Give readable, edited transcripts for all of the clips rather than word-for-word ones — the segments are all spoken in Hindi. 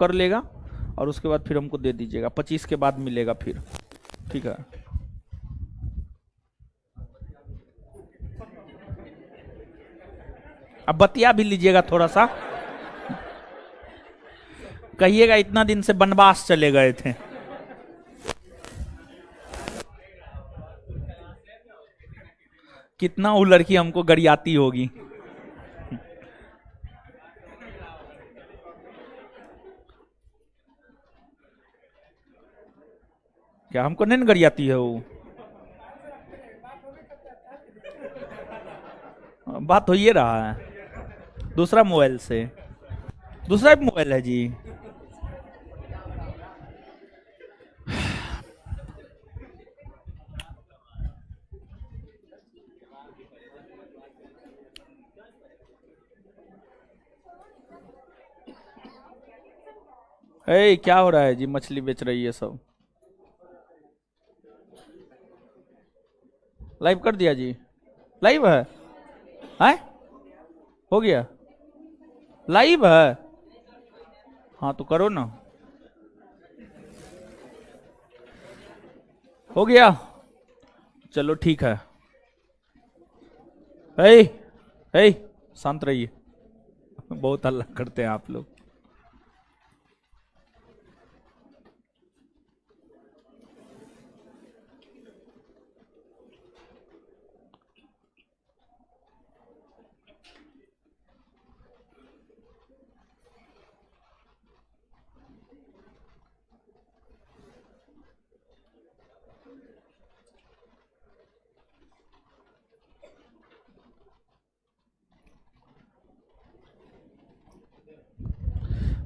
कर लेगा और उसके बाद फिर हमको दे दीजिएगा, 25 के बाद मिलेगा फिर, ठीक है। अब बतिया भी लीजिएगा थोड़ा सा, कहिएगा इतना दिन से बनवास चले गए थे। कितना वो लड़की हमको गरियाती होगी। क्या हमको नहीं गरियाती है वो? बात हो ये रहा है दूसरा मोबाइल से, दूसरा भी मोबाइल है जी। ए क्या हो रहा है जी? मछली बेच रही है सब। लाइव कर दिया जी? लाइव है? हैं? हो गया लाइव है? हाँ तो करो ना। हो गया, चलो ठीक है। ए शांत रहिए, बहुत हल्ला करते हैं आप लोग।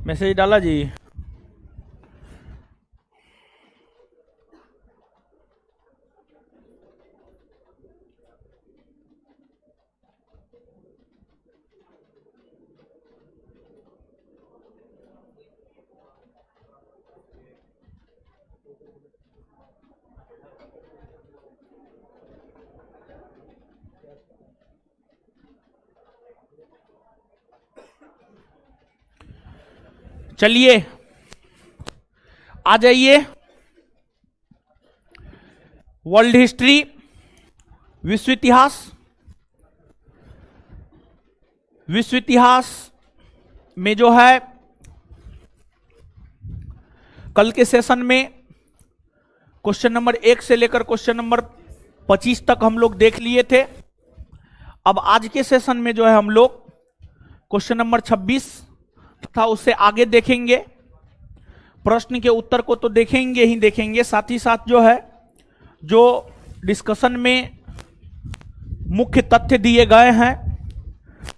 मैसेज डाला जी? चलिए आ जाइए, वर्ल्ड हिस्ट्री, विश्व इतिहास। विश्व इतिहास में जो है कल के सेशन में क्वेश्चन नंबर 1 से लेकर क्वेश्चन नंबर 25 तक हम लोग देख लिए थे। अब आज के सेशन में जो है हम लोग क्वेश्चन नंबर 26 तथा उससे आगे देखेंगे। प्रश्न के उत्तर को तो देखेंगे ही देखेंगे, साथ ही साथ जो है जो डिस्कशन में मुख्य तथ्य दिए गए हैं,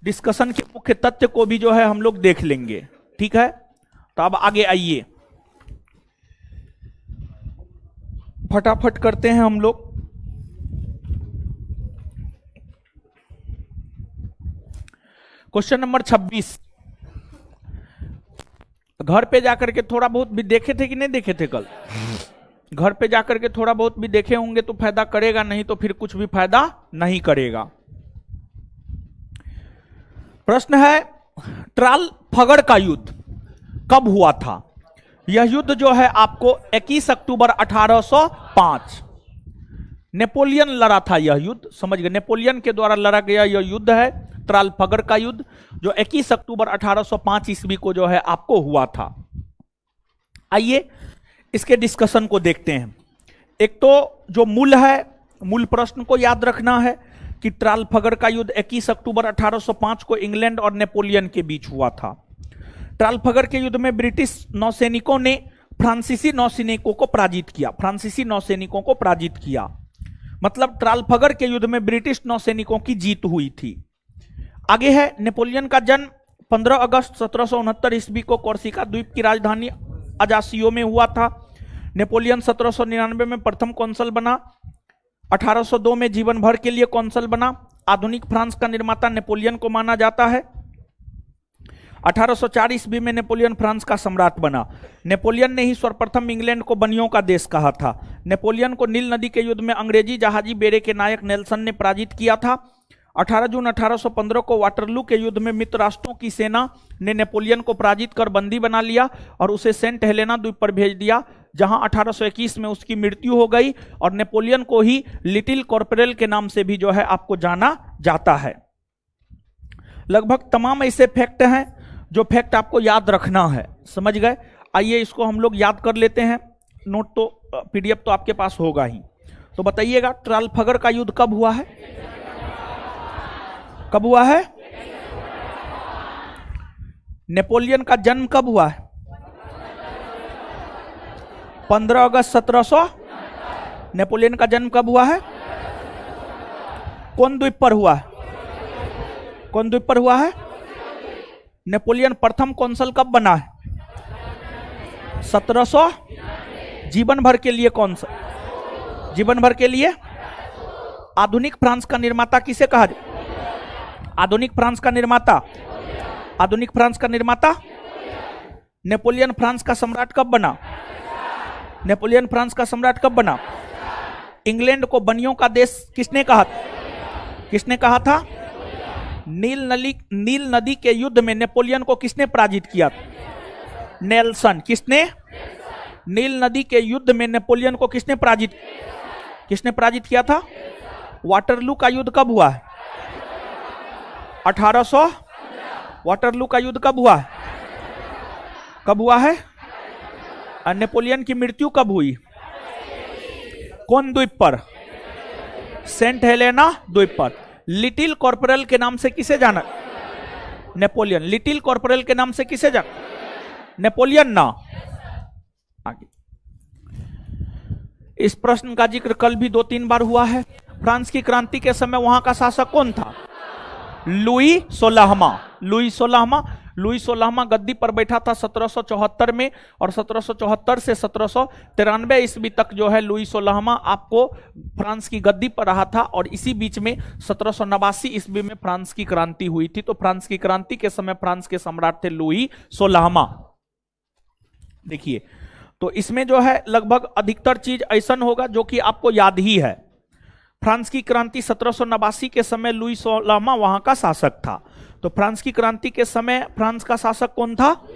डिस्कशन के मुख्य तथ्य को भी जो है हम लोग देख लेंगे, ठीक है। तो अब आगे आइए, फटाफट करते हैं हम लोग। क्वेश्चन नंबर 26 घर पे जाकर के थोड़ा बहुत भी देखे थे कि नहीं देखे थे? कल घर पे जाकर के थोड़ा बहुत भी देखे होंगे तो फायदा करेगा, नहीं तो फिर कुछ भी फायदा नहीं करेगा। प्रश्न है ट्राल फगड़ का युद्ध कब हुआ था? यह युद्ध जो है आपको 21 अक्टूबर 1805 नेपोलियन लड़ा था। यह युद्ध समझ गए, नेपोलियन के द्वारा लड़ा गया यह युद्ध है ट्रालफगर का युद्ध, जो 21 अक्टूबर 1805 ईस्वी को जो है आपको हुआ था। आइए इसके डिस्कशन को देखते हैं। एक तो जो मूल है, मूल प्रश्न को याद रखना है कि ट्रालफगर का युद्ध 21 अक्टूबर 1805 को इंग्लैंड और नेपोलियन के बीच हुआ था। ट्रालफगर के युद्ध में ब्रिटिश नौसैनिकों ने फ्रांसीसी नौसैनिकों को पराजित किया। फ्रांसीसी नौसैनिकों को पराजित किया मतलब ट्रालफगर के युद्ध में ब्रिटिश नौसैनिकों की जीत हुई थी। आगे है नेपोलियन का जन्म 15 अगस्त 1769 ईस्वी को कोर्सिका द्वीप की राजधानी अजासियो में हुआ था। नेपोलियन 1799 में प्रथम कौंसल बना, 1802 में जीवन भर के लिए कौंसल बना। आधुनिक फ्रांस का निर्माता नेपोलियन को माना जाता है। 1804 ईस्वी में नेपोलियन फ्रांस का सम्राट बना। नेपोलियन ने ही सर्वप्रथम इंग्लैंड को बनियों का देश कहा था। नेपोलियन को नील नदी के युद्ध में अंग्रेजी जहाजी बेड़े के नायक नेल्सन ने पराजित किया था। 18 जून 1815 को वाटरलू के युद्ध में मित्र राष्ट्रों की सेना ने नेपोलियन को पराजित कर बंदी बना लिया और उसे सेंट हेलेना द्वीप पर भेज दिया, जहां 1821 में उसकी मृत्यु हो गई और नेपोलियन को ही लिटिल कॉर्पोरल के नाम से भी जो है आपको जाना जाता है। लगभग तमाम ऐसे फैक्ट हैं जो फैक्ट आपको याद रखना है, समझ गए। आइए इसको हम लोग याद कर लेते हैं। नोट तो पीडीएफ तो आपके पास होगा ही। तो बताइएगा, ट्राफल्गर का युद्ध कब हुआ है? कब हुआ है? नेपोलियन का जन्म कब हुआ है? 15 अगस्त 1700। नेपोलियन का जन्म कब हुआ है? कौन द्वीप पर हुआ है? कौन द्वीप पर हुआ है? नेपोलियन प्रथम कौंसल कब बना है? 1700। जीवन भर के लिए कौन सा? जीवन भर के लिए। आधुनिक फ्रांस का निर्माता किसे कहा जाए? आधुनिक फ्रांस का निर्माता, आधुनिक फ्रांस का निर्माता नेपोलियन फ्रांस का सम्राट कब बना? नेपोलियन फ्रांस का सम्राट कब बना? इंग्लैंड को बनियों का देश किसने कहा? किसने कहा था? नील नदी के युद्ध में नेपोलियन को किसने पराजित किया? नेल्सन। किसने? नील नदी के युद्ध में नेपोलियन को किसने पराजित किया था? वाटरलू का युद्ध कब हुआ है? 1800। वाटरलू का युद्ध कब हुआ है? कब हुआ है? और नेपोलियन की मृत्यु कब हुई? कौन द्वीप पर? सेंट हेलेना द्वीप पर। लिटिल कॉर्पोरल के नाम से किसे जाना? नेपोलियन। लिटिल कॉर्पोरल के नाम से किसे जाना? नेपोलियन ना। आगे इस प्रश्न का जिक्र कल भी 2-3 बार हुआ है। फ्रांस की क्रांति के समय वहां का शासक कौन था? लुई 16वां। लुई 16वां गद्दी पर बैठा था 1774 में, और 1774 से 1793 ईस्वी तक जो है लुई 16वां आपको फ्रांस की गद्दी पर रहा था। और इसी बीच में 1789 ईस्वी में फ्रांस की क्रांति हुई थी। तो फ्रांस की क्रांति के समय फ्रांस के सम्राट थे लुई 16वां। देखिए, तो इसमें जो है लगभग अधिकतर चीज ऐसा होगा जो कि आपको याद ही है। फ्रांस की क्रांति 1789 के समय लुई 16वां वहां का शासक था। तो फ्रांस की क्रांति के समय फ्रांस का शासक कौन था?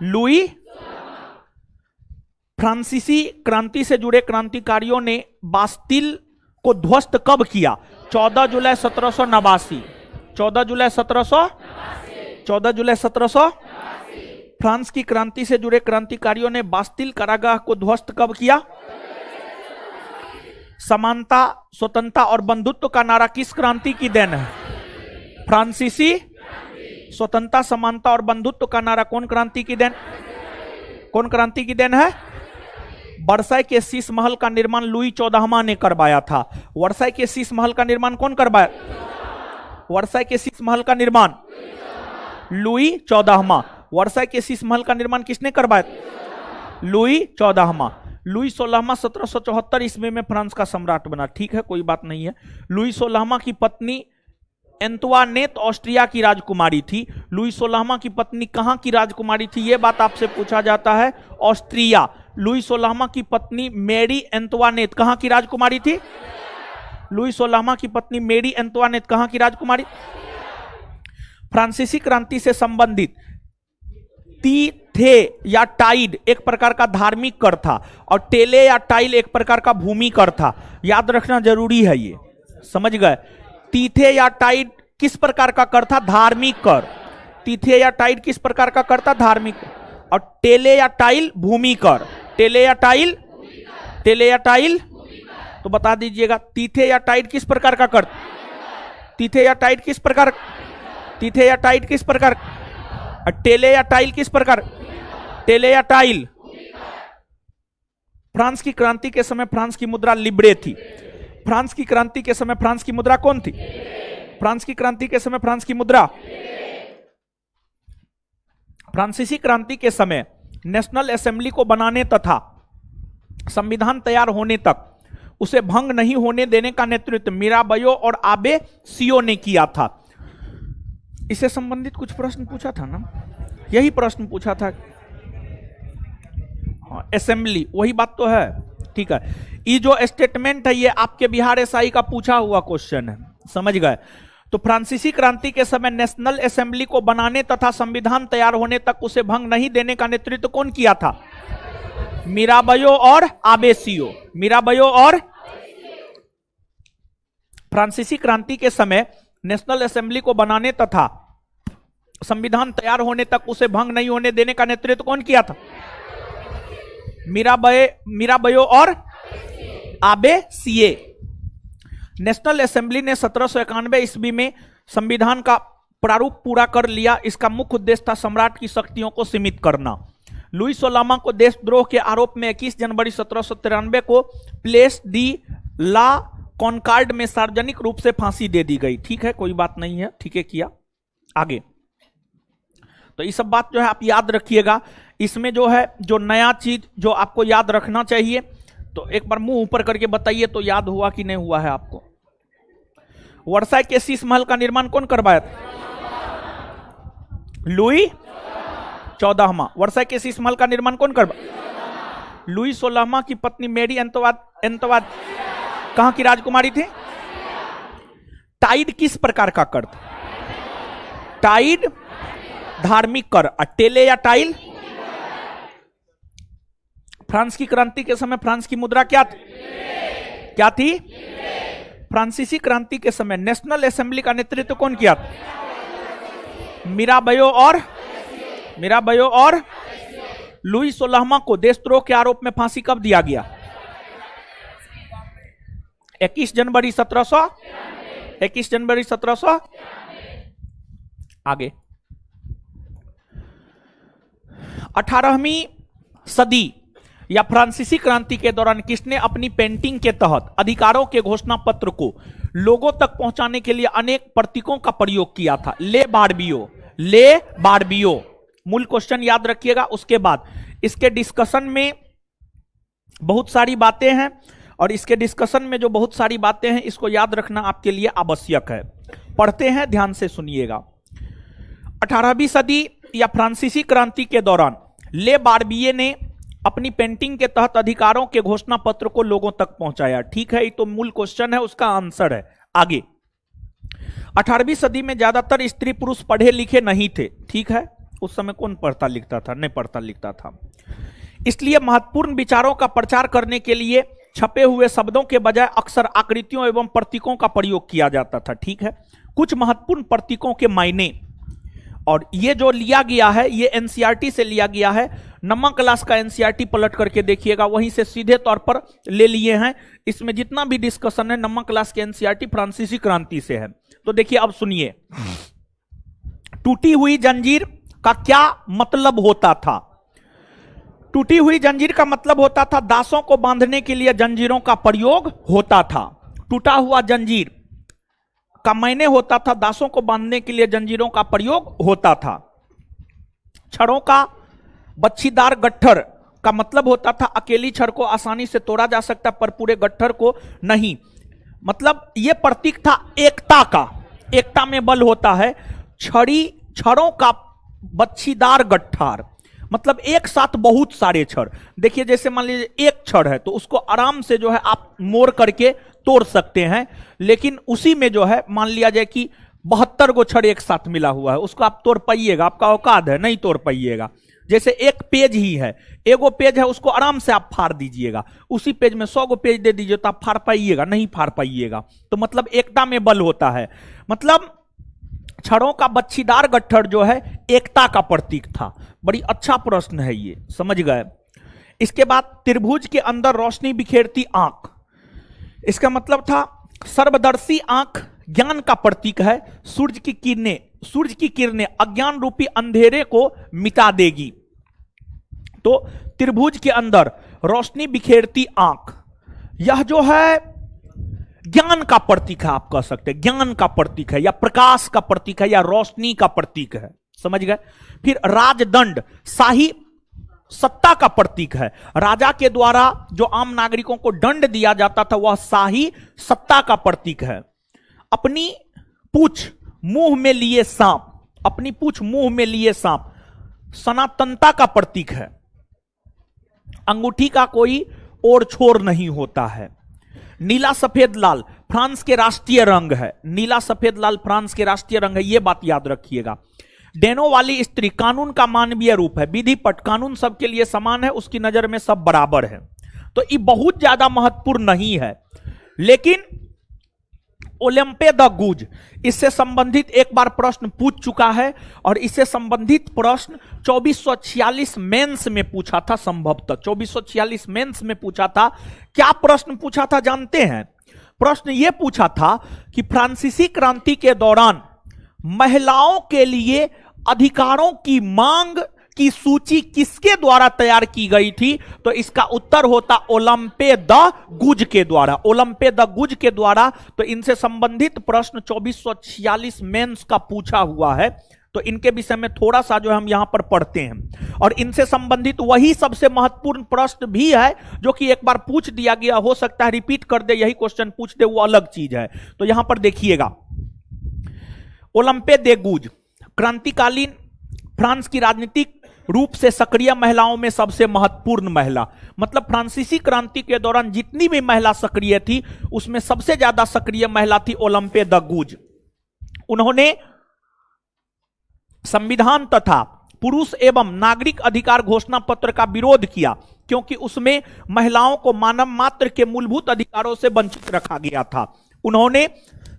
लुई। फ्रांसीसी क्रांति से जुड़े क्रांतिकारियों ने बास्तिल को ध्वस्त कब किया? 14 जुलाई 1789। 14 जुलाई 1700। फ्रांस की क्रांति से जुड़े क्रांतिकारियों ने बास्तिल कारागाह को ध्वस्त कब किया? समानता, स्वतंत्रता और बंधुत्व का नारा किस क्रांति की देन है? फ्रांसीसी। स्वतंत्रता, समानता और बंधुत्व का नारा कौन क्रांति की देन? कौन क्रांति की देन है? वर्साई के शीश महल का निर्माण लुई 14वां ने करवाया था। वर्साई के शीश महल का निर्माण कौन करवाया? वर्साई के शीश महल का निर्माण लुई 14वां। वर्साई के शीश महल का निर्माण किसने करवाया? लुई 14वां। लुई 16वां 1774 ईस्वी में फ्रांस का सम्राट बना। ठीक है, कोई बात नहीं है। लुई 16वां की पत्नी एंतुआनेट ऑस्ट्रिया की राजकुमारी थी। लुई 16वां की पत्नी कहां की राजकुमारी थी? यह बात आपसे पूछा जाता है। ऑस्ट्रिया। लुई 16वां की पत्नी मेरी एंतुआनेट कहां की राजकुमारी थी? लुई 16वां की पत्नी मेरी एंतुआनेट कहां की राजकुमारी? फ्रांसीसी क्रांति से संबंधित थे या टाइड एक प्रकार का धार्मिक कर था, और टेले या टाइल एक प्रकार का भूमि कर था। याद रखना जरूरी है, ये समझ गए। तीथे या टाइड किस प्रकार का कर था? धार्मिक कर। तीथे या टाइड किस प्रकार का कर था? धार्मिक। और टेले या टाइल भूमि कर। टेले या टाइल तो बता दीजिएगा, तीथे या टाइड किस प्रकार का कर? तीथे या टाइड किस प्रकार? टेले या टाइल किस प्रकार? टेले या टाइल। फ्रांस की क्रांति के समय फ्रांस की मुद्रा लिब्रे थी। फ्रांस की क्रांति के समय फ्रांस की मुद्रा कौन थी? फ्रांस की क्रांति के समय फ्रांस की मुद्रा। फ्रांसीसी क्रांति के समय नेशनल असेंबली को बनाने तथा संविधान तैयार होने तक उसे भंग नहीं होने देने का नेतृत्व मिराबयो और आबे सियो ने किया था। इससे संबंधित कुछ प्रश्न पूछा था ना, यही प्रश्न पूछा था। असेंबली, वही बात तो है। ठीक है, ये जो स्टेटमेंट है ये आपके बिहार एसआई का पूछा हुआ क्वेश्चन है। समझ गए। तो फ्रांसीसी क्रांति के समय नेशनल असेंबली को बनाने तथा संविधान तैयार होने तक उसे भंग नहीं देने का नेतृत्व कौन किया था? मिराबायो और आबेसियो। मिराबायो और फ्रांसीसी क्रांति के समय नेशनल असेंबली को बनाने तथा संविधान तैयार होने तक उसे भंग नहीं होने देने का नेतृत्व कौन किया था? मिराबायो और आबेसिये। नेशनल असेंबली ने 1791 ईस्वी में संविधान का प्रारूप पूरा कर लिया। इसका मुख्य उद्देश्य था सम्राट की शक्तियों को सीमित करना। लुई सोलामा को देशद्रोह के आरोप में 21 जनवरी 1793 को प्लेस डी ला कॉनकार्ड में सार्वजनिक रूप से फांसी दे दी गई। ठीक है, कोई बात नहीं है, ठीक है किया। आगे तो ये सब बात जो है आप याद रखिएगा। इसमें जो है जो नया चीज जो आपको याद रखना चाहिए, तो एक बार मुंह ऊपर करके बताइए तो याद हुआ कि नहीं हुआ है आपको। वर्साई के शीश महल का निर्माण कौन करवाया था? लुई 14वां। वर्साई के शीश महल का निर्माण कौन करवाया? लुई 16वां की पत्नी मेरी एंतोवाद कहां की राजकुमारी थी? टाइड किस प्रकार का कर था? टाइड धार्मिक कर। अटेले या टाइल? फ्रांस की क्रांति के समय फ्रांस की मुद्रा क्या थी? क्या थी? फ्रांसीसी क्रांति के समय नेशनल असेंबली का नेतृत्व कौन किया था? मिराबायो और लुई 16वां को देशद्रोह के आरोप में फांसी कब दिया गया? 21 जनवरी 1700। आगे 18वीं सदी या फ्रांसीसी क्रांति के दौरान किसने अपनी पेंटिंग के तहत अधिकारों के घोषणा पत्र को लोगों तक पहुंचाने के लिए अनेक प्रतीकों का प्रयोग किया था? ले बार्बियो। मूल क्वेश्चन याद रखिएगा। उसके बाद इसके डिस्कशन में बहुत सारी बातें हैं, और इसके डिस्कशन में जो बहुत सारी बातें हैं इसको याद रखना आपके लिए आवश्यक है। पढ़ते हैं, ध्यान से सुनिएगा। 18वीं सदी या फ्रांसीसी क्रांति के दौरान ले बार्बिये ने अपनी पेंटिंग के तहत अधिकारों के घोषणा पत्र को लोगों तक पहुंचाया। ठीक है, ये तो मूल क्वेश्चन है, उसका आंसर है। आगे 18वीं सदी में ज्यादातर स्त्री पुरुष पढ़े लिखे नहीं थे। ठीक है, उस समय कौन पढ़ता लिखता था? नहीं पढ़ता लिखता था। इसलिए महत्वपूर्ण विचारों का प्रचार करने के लिए छपे हुए शब्दों के बजाय अक्सर आकृतियों एवं प्रतीकों का प्रयोग किया जाता था। ठीक है, कुछ महत्वपूर्ण प्रतीकों के मायने, और ये जो लिया गया है ये एनसीईआरटी से लिया गया है। नौवां क्लास का एनसीईआरटी पलट करके देखिएगा, वहीं से सीधे तौर पर ले लिए हैं। इसमें जितना भी डिस्कशन है नौवां क्लास के एनसीईआरटी फ्रांसीसी क्रांति से है। तो देखिए, अब सुनिए। टूटी हुई जंजीर का क्या मतलब होता था? टूटी हुई जंजीर का मतलब होता था दासों को बांधने के लिए जंजीरों का प्रयोग होता था। टूटा हुआ जंजीर का मायने होता था दासों को बांधने के लिए जंजीरों का प्रयोग होता था। छड़ों का बच्छीदार गट्ठर का मतलब होता था अकेली छड़ को आसानी से तोड़ा जा सकता पर पूरे गट्ठर को नहीं। मतलब यह प्रतीक था एकता का, एकता में बल होता है। छड़ों का बच्छीदार गट्ठार मतलब एक साथ बहुत सारे छड़। देखिए, जैसे मान लीजिए एक छड़ है तो उसको आराम से जो है आप मोड़ करके तोड़ सकते हैं, लेकिन उसी में जो है मान लिया जाए कि 72 गो छड़ एक साथ मिला हुआ है, उसको आप तोड़ पाइएगा? आपका औकात है? नहीं तोड़ पाइएगा। जैसे एक पेज ही है, एगो पेज है, उसको आराम से आप फाड़ दीजिएगा। उसी पेज में 100 गो पेज दे दीजिए तो आप फाड़ पाइएगा? नहीं फाड़ पाइएगा। तो मतलब एकता में बल होता है। मतलब छड़ों का बच्छीदार गट्ठर जो है एकता का प्रतीक था। बड़ी अच्छा प्रश्न है ये, समझ गए। इसके बाद त्रिभुज के अंदर रोशनी बिखेरती आंख, इसका मतलब था सर्वदर्शी आंख ज्ञान का प्रतीक है। सूर्य की किरणें अज्ञान रूपी अंधेरे को मिटा देगी। तो त्रिभुज के अंदर रोशनी बिखेरती आंख, यह जो है ज्ञान का प्रतीक है। आप कह सकते हैं ज्ञान का प्रतीक है, या प्रकाश का प्रतीक है, या रोशनी का प्रतीक है। समझ गए। फिर राजदंड शाही सत्ता का प्रतीक है। राजा के द्वारा जो आम नागरिकों को दंड दिया जाता था वह शाही सत्ता का प्रतीक है। अपनी पूछ मुंह में लिए सांप, अपनी पूछ मुंह में लिए सांप सनातनता का प्रतीक है। अंगूठी का कोई ओर छोर नहीं होता है। नीला सफेद लाल फ्रांस के राष्ट्रीय रंग है, नीला सफेद लाल फ्रांस के राष्ट्रीय रंग है, यह बात याद रखिएगा। डेनो वाली स्त्री कानून का मानवीय रूप है, विधि पट कानून सबके लिए समान है, उसकी नजर में सब बराबर है। तो ये बहुत ज्यादा महत्वपूर्ण नहीं है, लेकिन ओलंपे द गूज इससे संबंधित एक बार प्रश्न पूछ चुका है और इससे संबंधित प्रश्न 2446 मेंस में पूछा था, संभवतः 2446 मेंस में पूछा था। क्या प्रश्न पूछा था जानते हैं? प्रश्न यह पूछा था कि फ्रांसीसी क्रांति के दौरान महिलाओं के लिए अधिकारों की मांग की सूची किसके द्वारा तैयार की गई थी? तो इसका उत्तर होता ओलंपे द गुज के द्वारा, ओलंपे द गुज के द्वारा। तो इनसे संबंधित प्रश्न 2446 मेंस का पूछा हुआ है, तो इनके विषय में थोड़ा सा जो हम यहां पर पढ़ते हैं और इनसे संबंधित वही सबसे महत्वपूर्ण प्रश्न भी है जो कि एक बार पूछ दिया गया, हो सकता है रिपीट कर दे, यही क्वेश्चन पूछ दे, वो अलग चीज है। तो यहां पर देखिएगा, ओलंपे दे गुज क्रांतिकालीन फ्रांस की राजनीतिक रूप से सक्रिय महिलाओं में सबसे महत्वपूर्ण महिला, मतलब फ्रांसीसी क्रांति के दौरान जितनी भी महिला सक्रिय थी उसमें सबसे ज्यादा सक्रिय महिला थी ओलंपे द गुज। उन्होंने संविधान तथा पुरुष एवं नागरिक अधिकार घोषणा पत्र का विरोध किया क्योंकि उसमें महिलाओं को मानव मात्र के मूलभूत अधिकारों से वंचित रखा गया था। उन्होंने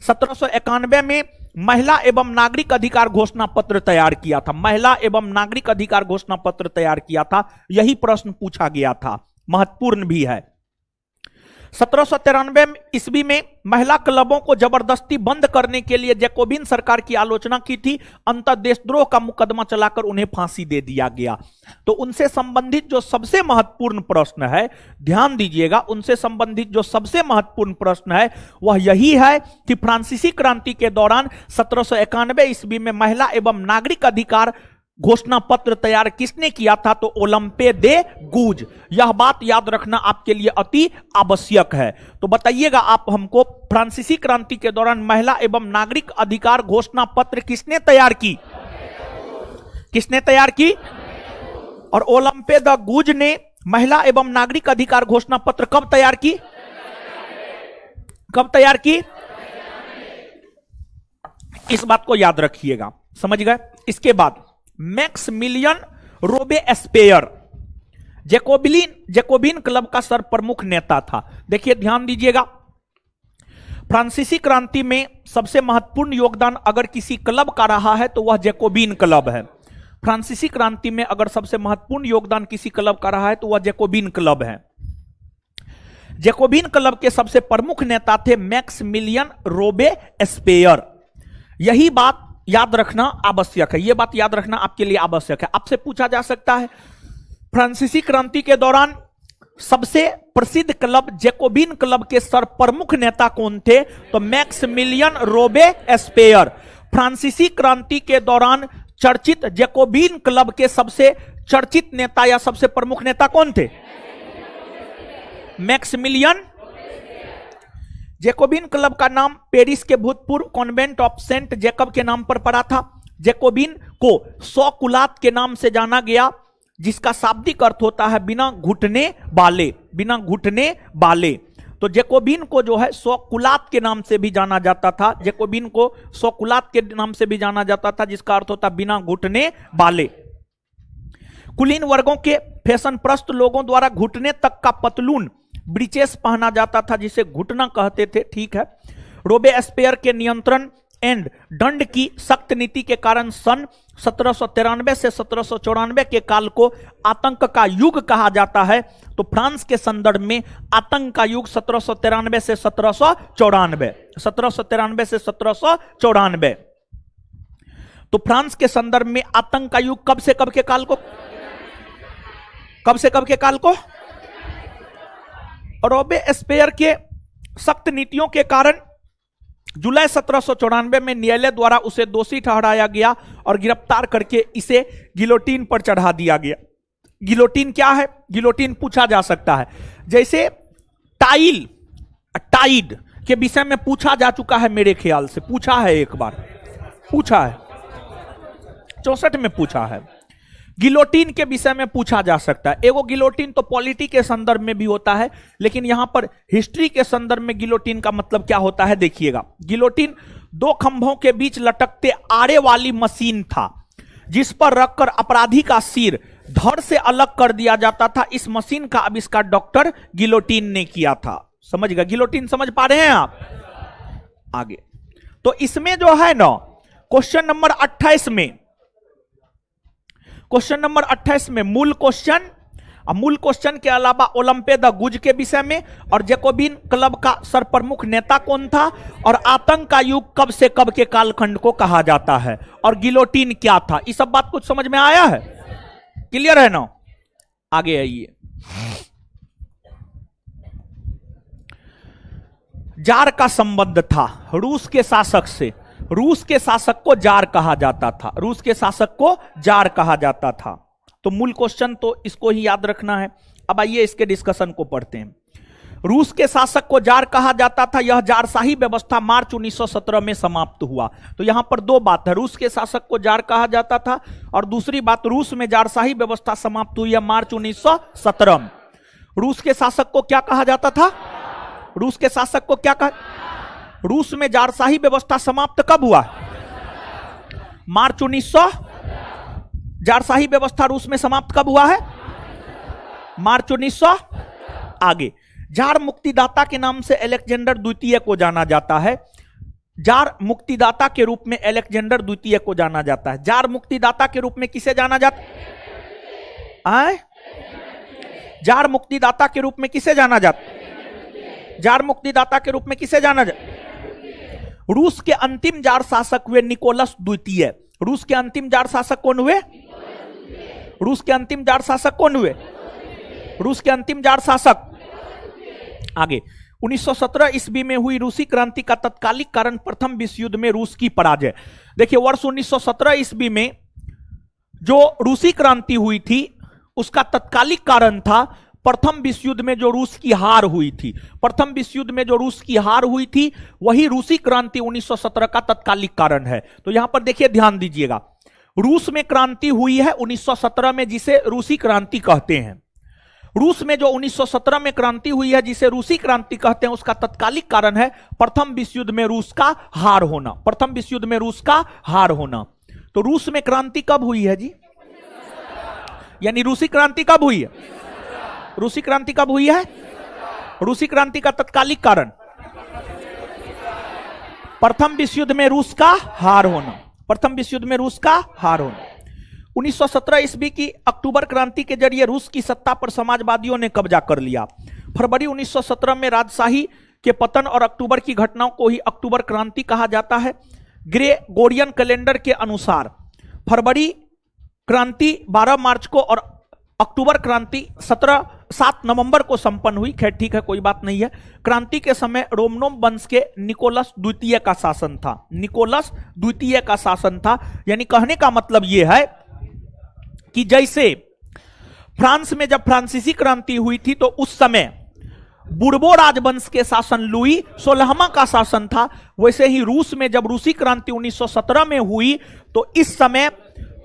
1791 में महिला एवं नागरिक अधिकार घोषणा पत्र तैयार किया था, महिला एवं नागरिक अधिकार घोषणा पत्र तैयार किया था, यही प्रश्न पूछा गया था, महत्वपूर्ण भी है। 1793 ईस्वी में महिला क्लबों को जबरदस्ती बंद करने के लिए जैकोबिन सरकार की आलोचना की थी, अंततः देशद्रोह का मुकदमा चलाकर उन्हें फांसी दे दिया गया। तो उनसे संबंधित जो सबसे महत्वपूर्ण प्रश्न है, ध्यान दीजिएगा, उनसे संबंधित जो सबसे महत्वपूर्ण प्रश्न है वह यही है कि फ्रांसीसी क्रांति के दौरान 1791 ईस्वी में महिला एवं नागरिक अधिकार घोषणा पत्र तैयार किसने किया था? तो ओलंपे दे गुज। यह बात याद रखना आपके लिए अति आवश्यक है। तो बताइएगा आप हमको, फ्रांसीसी क्रांति के दौरान महिला एवं नागरिक अधिकार घोषणा पत्र किसने तैयार की? किसने तैयार की? और ओलंपे द गुज ने महिला एवं नागरिक अधिकार घोषणा पत्र कब तैयार की? कब तैयार की? इस बात को याद रखिएगा, समझ गए? इसके बाद मैक्समिलियन रोबेस्पियर जैकोबिन क्लब का सरप्रमुख नेता था। देखिए ध्यान दीजिएगा, फ्रांसीसी क्रांति में सबसे महत्वपूर्ण योगदान अगर किसी क्लब का रहा है तो वह जैकोबिन क्लब है। फ्रांसीसी क्रांति में अगर सबसे महत्वपूर्ण योगदान किसी क्लब का रहा है तो वह जैकोबिन क्लब है। जैकोबिन क्लब के सबसे प्रमुख नेता थे मैक्समिलियन रोबेस्पियर। यही बात याद रखना आवश्यक है, यह बात याद रखना आपके लिए आवश्यक है। आपसे पूछा जा सकता है फ्रांसीसी क्रांति के दौरान सबसे प्रसिद्ध क्लब जैकोबिन क्लब के सरप्रमुख नेता कौन थे? तो मैक्समिलियन रोबेस्पियर। फ्रांसीसी क्रांति के दौरान चर्चित जैकोबिन क्लब के सबसे चर्चित नेता या सबसे प्रमुख नेता कौन थे? मैक्समिलियन। जैकोबिन क्लब का नाम पेरिस के भूतपूर्व कॉन्वेंट ऑफ सेंट जैकब के नाम पर पड़ा था। जैकोबिन को 100 कुलात के नाम से जाना गया, जिसका शाब्दिक अर्थ होता है बिना घुटने वाले, बिना घुटने वाले। तो जैकोबिन को जो है 100 कुलात के नाम से भी जाना जाता था, जैकोबिन को 100 कुलात के नाम से भी जाना जाता था, जिसका अर्थ होता बिना घुटने वाले। कुलीन वर्गों के फैशन प्रस्त लोगों द्वारा घुटने तक का पतलून ब्रीचेस पहना जाता था, जिसे घुटना कहते थे, ठीक है। रोबेस्पियर के नियंत्रण एंड दंड की सख्त नीति के कारण सन 1793 से 1794 के काल को आतंक का युग कहा जाता है। तो फ्रांस के संदर्भ में आतंक का युग 1793 से 1794, 1793 से 1794। तो फ्रांस के संदर्भ में आतंक का युग कब से कब के काल को? कब से कब के काल को? रोबेस्पियर के सख्त नीतियों के कारण जुलाई 1794 में न्यायालय द्वारा उसे दोषी ठहराया गया और गिरफ्तार करके इसे गिलोटीन पर चढ़ा दिया गया। गिलोटीन क्या है? गिलोटीन पूछा जा सकता है, जैसे टाइड के विषय में पूछा जा चुका है, मेरे ख्याल से पूछा है, एक बार पूछा है, 64 में पूछा है। गिलोटिन के विषय में पूछा जा सकता है। एगो गिलोटिन तो पॉलिटी के संदर्भ में भी होता है, लेकिन यहां पर हिस्ट्री के संदर्भ में गिलोटिन का मतलब क्या होता है देखिएगा। गिलोटिन दो खंभों के बीच लटकते आड़े वाली मशीन था जिस पर रखकर अपराधी का सिर धड़ से अलग कर दिया जाता था। इस मशीन का आविष्कार डॉक्टर गिलोटिन ने किया था। समझ गए? गिलोटिन समझ पा रहे हैं आप? आगे तो इसमें जो है ना क्वेश्चन नंबर 28 में, क्वेश्चन नंबर 28 में मूल क्वेश्चन के अलावा ओलंपे द गुज के विषय में और जैकोबिन क्लब का सरप्रमुख नेता कौन था और आतंक का युग कब से कब के कालखंड को कहा जाता है और गिलोटिन क्या था, ये सब बात कुछ समझ में आया है? क्लियर है ना? आगे आइए। जार का संबंध था रूस के शासक से। रूस के शासक को जार कहा जाता था। रूस के शासक को जार कहा जाता था। तो मूल क्वेश्चन तो इसको ही याद रखना है। अब आइए इसके डिस्कशन को पढ़ते हैं। रूस के शासक को जार कहा जाता था। यह जारशाही व्यवस्था मार्च 1917 में समाप्त हुआ। तो यहां पर दो बात है, रूस के शासक को जार कहा जाता था और दूसरी बात, रूस में जारशाही व्यवस्था समाप्त हुई है मार्च 1917 में। रूस के शासक को क्या कहा जाता था? रूस के शासक को क्या कहा? रूस में जारशाही व्यवस्था समाप्त कब हुआ? मार्च 1900। जारशाही व्यवस्था रूस में समाप्त कब हुआ है? मार्च 1900। आगे, जार मुक्तिदाता के नाम से अलेक्जेंडर द्वितीय को जाना जाता है। जार मुक्तिदाता के रूप में अलेक्जेंडर द्वितीय को जाना जाता है। जार मुक्तिदाता के रूप में किसे जाना जाता है? जार मुक्तिदाता के रूप में किसे जाना जाता? जार मुक्तिदाता के रूप में किसे जाना जाता? रूस के अंतिम जार शासक हुए निकोलस द्वितीय। रूस के अंतिम जार शासक कौन हुए? रूस के अंतिम जार शासक कौन हुए? रूस के अंतिम जार शासक। आगे, 1917 ईस्वी में हुई रूसी क्रांति का तत्कालिक कारण प्रथम विश्व युद्ध में रूस की पराजय। देखिए, वर्ष 1917 ईस्वी में जो रूसी क्रांति हुई थी उसका तत्कालिक कारण था प्रथम विश्व युद्ध में जो रूस की हार हुई थी। प्रथम विश्व युद्ध में जो रूस की हार हुई थी वही रूसी क्रांति 1917 का तत्कालिक कारण है। तो यहां पर देखिए, ध्यान दीजिएगा, रूस में क्रांति हुई है 1917 में जिसे रूसी क्रांति कहते हैं। रूस में जो 1917 में क्रांति हुई है जिसे रूसी क्रांति कहते हैं उसका तत्कालिक कारण है प्रथम विश्व युद्ध में रूस का हार होना। प्रथम विश्व युद्ध में रूस का हार होना। तो रूस में क्रांति कब हुई है जी? यानी रूसी क्रांति कब हुई है? रूसी क्रांति कब हुई है? रूसी क्रांति का तत्कालिक कारण प्रथम विश्व युद्ध में रूस का हार होना। प्रथम विश्व युद्ध में रूस का हार होना। 1917 ईस्वी की अक्टूबर क्रांति के जरिए रूस की सत्ता पर समाजवादियों ने कब्जा कर लिया। फरवरी 1917 में राजशाही के पतन और अक्टूबर की घटनाओं को ही अक्टूबर क्रांति कहा जाता है। ग्रेगोरियन कैलेंडर के अनुसार फरवरी क्रांति 12 मार्च को और अक्टूबर क्रांति 7 नवंबर को संपन्न हुई। खैर ठीक है, कोई बात नहीं है। क्रांति के समय रोमनोव वंश के निकोलस द्वितीय का शासन था। निकोलस द्वितीय का शासन था। यानी कहने का मतलब यह है कि जैसे फ्रांस में जब फ्रांसीसी क्रांति हुई थी तो उस समय बुर्बो राजवंश के शासन लुई 16वां का शासन था, वैसे ही रूस में जब रूसी क्रांति 1917 में हुई तो इस समय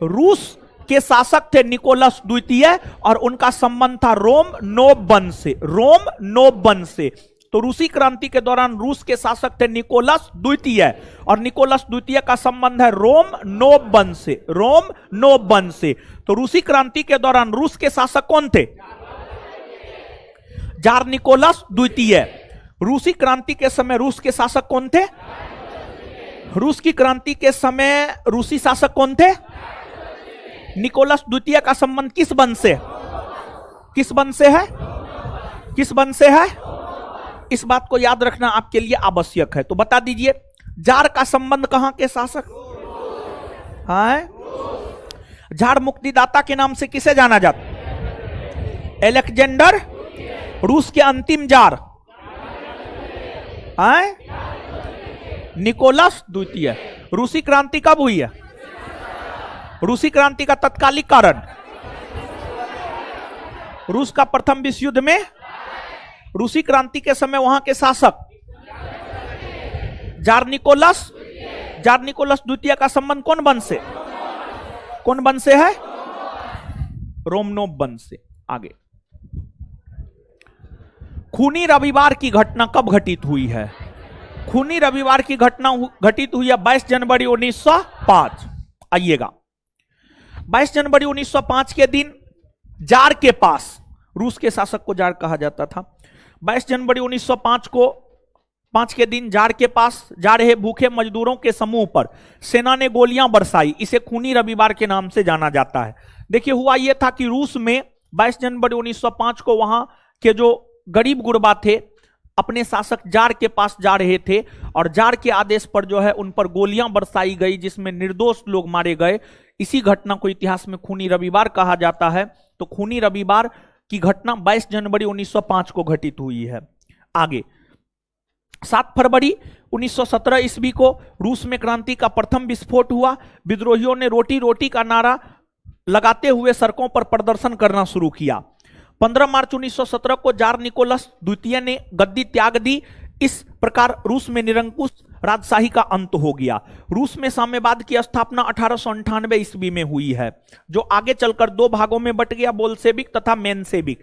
रूस के शासक थे निकोलस द्वितीय और उनका संबंध था रोम नोब वंश से। रोम नोब वंश से। तो रूसी क्रांति के दौरान रूस के शासक थे निकोलस द्वितीय और निकोलस द्वितीय का संबंध है रोम नोब वंश से। रोम नोब वंश से। तो रूसी क्रांति के दौरान रूस के शासक कौन थे? जार निकोलस द्वितीय। रूसी क्रांति के समय रूस के शासक कौन थे? रूस की क्रांति के समय रूसी शासक कौन थे? निकोलस द्वितीय का संबंध किस वंश से? किस वंश से है? किस वंश से है? इस बात को याद रखना आपके लिए आवश्यक है। तो बता दीजिए, जार का संबंध कहां के शासक? हाँ, जार मुक्तिदाता के नाम से किसे जाना जाता? अलेक्जेंडर। रूस के अंतिम जार हाँ? निकोलस द्वितीय। रूसी क्रांति कब हुई है? रूसी क्रांति का तत्कालिक कारण रूस का प्रथम विश्व युद्ध में रूसी क्रांति के समय वहां के शासक जार निकोलस द्वितीय का संबंध कौन वंश से? कौन वंश से है? रोमनोव वंश से। आगे, खूनी रविवार की घटना कब घटित हुई है? खूनी रविवार की घटना घटित हुई है 22 जनवरी 1905। आइएगा, 22 जनवरी 1905 के दिन जार के पास, रूस के शासक को जार कहा जाता था, 22 जनवरी 1905 को 5 के दिन जार के पास जा रहे भूखे मजदूरों के समूह पर सेना ने गोलियां बरसाई। इसे खूनी रविवार के नाम से जाना जाता है। देखिए, हुआ यह था कि रूस में 22 जनवरी 1905 को वहां के जो गरीब गुरबा थे अपने शासक जार के पास जा रहे थे और जार के आदेश पर जो है उन पर गोलियां बरसाई गई, जिसमें निर्दोष लोग मारे गए। इसी घटना को इतिहास में खूनी रविवार कहा जाता है। तो खूनी रविवार की घटना 22 जनवरी 1905 को घटित हुई है। आगे, 7 फरवरी 1917 ईस्वी को रूस में क्रांति का प्रथम विस्फोट हुआ। विद्रोहियों ने रोटी रोटी का नारा लगाते हुए सड़कों पर प्रदर्शन करना शुरू किया। 15 मार्च 1917 को जार निकोलस द्वितीय ने गद्दी त्याग दी। इस प्रकार रूस में निरंकुश राजशाही का अंत हो गया। रूस में साम्यवाद की स्थापना 1898 ईस्वी में हुई है, जो आगे चलकर 2 भागों में बट गया, बोल्शेविक तथा मेंशेविक।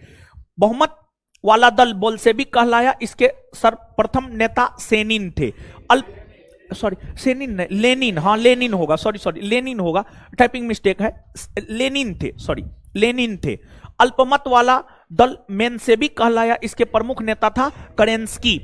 बहुमत वाला दल बोल्शेविक कहलाया। इसके सर्वप्रथम नेता सेनिन थे। लेनिन, हाँ लेनिन होगा, सॉरी लेनिन होगा, टाइपिंग मिस्टेक है, लेनिन थे, लेनिन थे। अल्पमत वाला दल मेंशेविक कहलाया। इसके प्रमुख नेता था करेंस्की।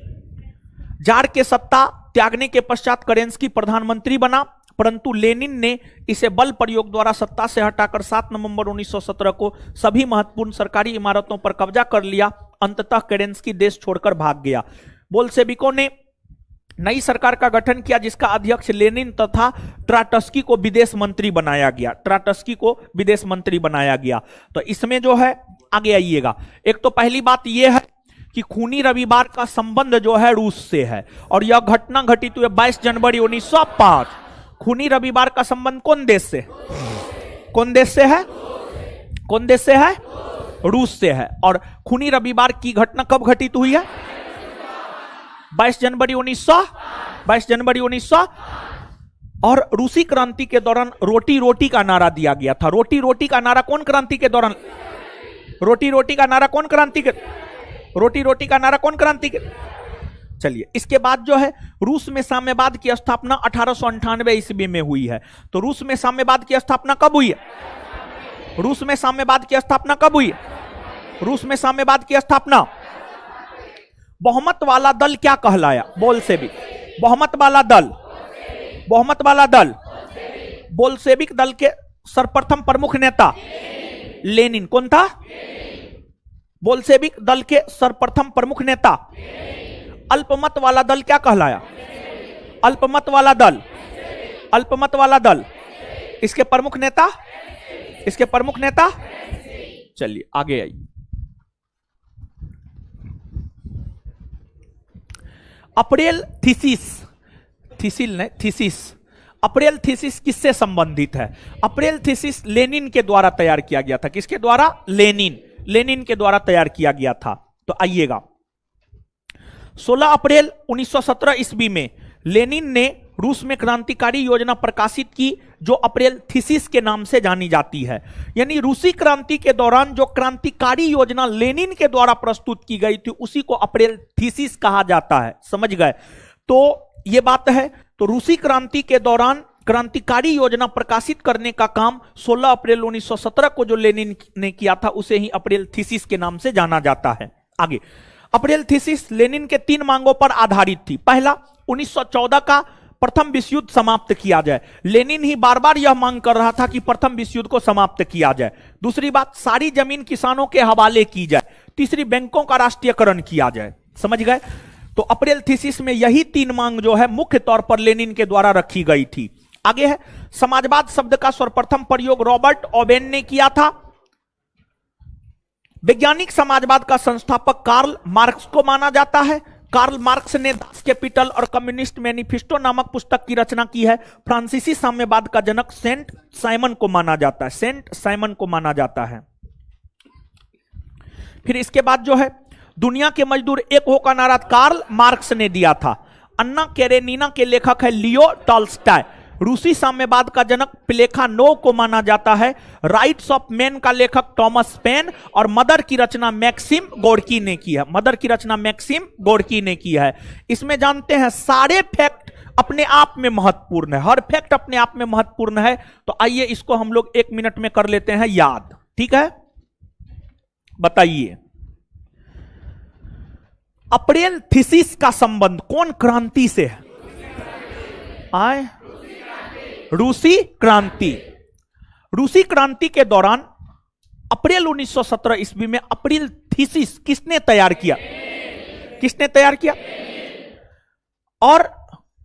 जार के सत्ता त्यागने के पश्चात करेंस्की प्रधानमंत्री बना, परंतु लेनिन ने इसे बल प्रयोग द्वारा सत्ता से हटाकर 7 नवंबर 1917 को सभी महत्वपूर्ण सरकारी इमारतों पर कब्जा कर लिया। अंततः केरेंस्की देश छोड़कर भाग गया। बोल्शेविकों ने नई सरकार का गठन किया, जिसका अध्यक्ष लेनिन तथा ट्राटस्की को विदेश मंत्री बनाया गया। तो इसमें जो है, आगे आइएगा, एक तो पहली बात यह है कि खूनी रविवार का संबंध जो है रूस से है और यह घटना घटित हुई 22 जनवरी 1905। खूनी रविवार का संबंध कौन देश से है? रूस से है। और खूनी रविवार की घटना कब घटित हुई है? 22 जनवरी 1900। और रूसी क्रांति के दौरान रोटी रोटी का नारा दिया गया था। रोटी रोटी का नारा कौन क्रांति के दौरान? रोटी रोटी का नारा कौन क्रांति के? चलिए, इसके बाद जो है रूस में साम्यवाद की स्थापना 1898 ईस्वी में हुई है। तो रूस में साम्यवाद की स्थापना कब हुई है? रूस में साम्यवाद की स्थापना बहुमत वाला दल क्या कहलाया? बोल्शेविक। बहुमत वाला दल बोल्शेविक दल के सर्वप्रथम प्रमुख नेता लेनिन। कौन था? बोल्शेविक दल के सर्वप्रथम प्रमुख नेता। अल्पमत वाला दल क्या कहलाया? अल्पमत वाला दल इसके प्रमुख नेता। चलिए आगे आइए। अप्रैल थीसिस किससे संबंधित है? अप्रैल थीसिस लेनिन के द्वारा तैयार किया गया था। किसके द्वारा? लेनिन के द्वारा तैयार किया गया था। तो आइएगा, 16 अप्रैल 1917 ईस्वी में लेनिन ने रूस में क्रांतिकारी योजना प्रकाशित की, जो अप्रैल थीसिस के नाम से जानी जाती है। यानी रूसी क्रांति के दौरान जो क्रांतिकारी योजना लेनिन के द्वारा प्रस्तुत की गई थी, उसी को अप्रैल थीसिस कहा जाता है। समझ गए? तो यह बात है। तो रूसी क्रांति के दौरान क्रांतिकारी योजना प्रकाशित करने का काम 16 अप्रैल 1917 को जो लेनिन ने किया था, उसे ही अप्रैल थीसिस के नाम से जाना जाता है। आगे, अप्रैल थीसिस लेनिन के 3 मांगों पर आधारित थी। पहला, 1914 का प्रथम विश्व युद्ध समाप्त किया जाए। लेनिन ही बार बार यह मांग कर रहा था कि प्रथम विश्व युद्ध को समाप्त किया जाए। दूसरी बात, सारी जमीन किसानों के हवाले की जाए। तीसरी, बैंकों का राष्ट्रीयकरण किया जाए। समझ गए? तो अप्रैल थीसिस में यही 3 मांग जो है मुख्य तौर पर लेनिन के द्वारा रखी गई थी। आगे है, समाजवाद शब्द का सर्वप्रथम प्रयोग रॉबर्ट ओवेन ने किया था। वैज्ञानिक समाजवाद का संस्थापक कार्ल मार्क्स को माना जाता है। कार्ल मार्क्स ने दास कैपिटल और कम्युनिस्ट मैनिफेस्टो नामक पुस्तक की रचना की है। फ्रांसीसी साम्यवाद का जनक सेंट साइमन को माना जाता है। फिर इसके बाद जो है, दुनिया के मजदूर एक हो का नारा कार्ल मार्क्स ने दिया था। अन्ना कैरेनिना के लेखक है लियो टॉल्स्टॉय। रूसी साम्यवाद का जनक प्लेखानोव को माना जाता है। राइट्स ऑफ मैन का लेखक टॉमस पेन और मदर की रचना मैक्सिम गोर्की ने की है। मदर की रचना मैक्सिम गोर्की ने की है। इसमें जानते हैं सारे फैक्ट अपने आप में महत्वपूर्ण है, हर फैक्ट अपने आप में महत्वपूर्ण है। तो आइए इसको हम लोग 1 मिनट में कर लेते हैं याद, ठीक है। बताइए, अप्रैल थीसिस का संबंध कौन क्रांति से है? आए, रूसी क्रांति। रूसी क्रांति के दौरान अप्रैल 1917 ईस्वी में अप्रैल थीसिस किसने तैयार किया? किसने तैयार किया? और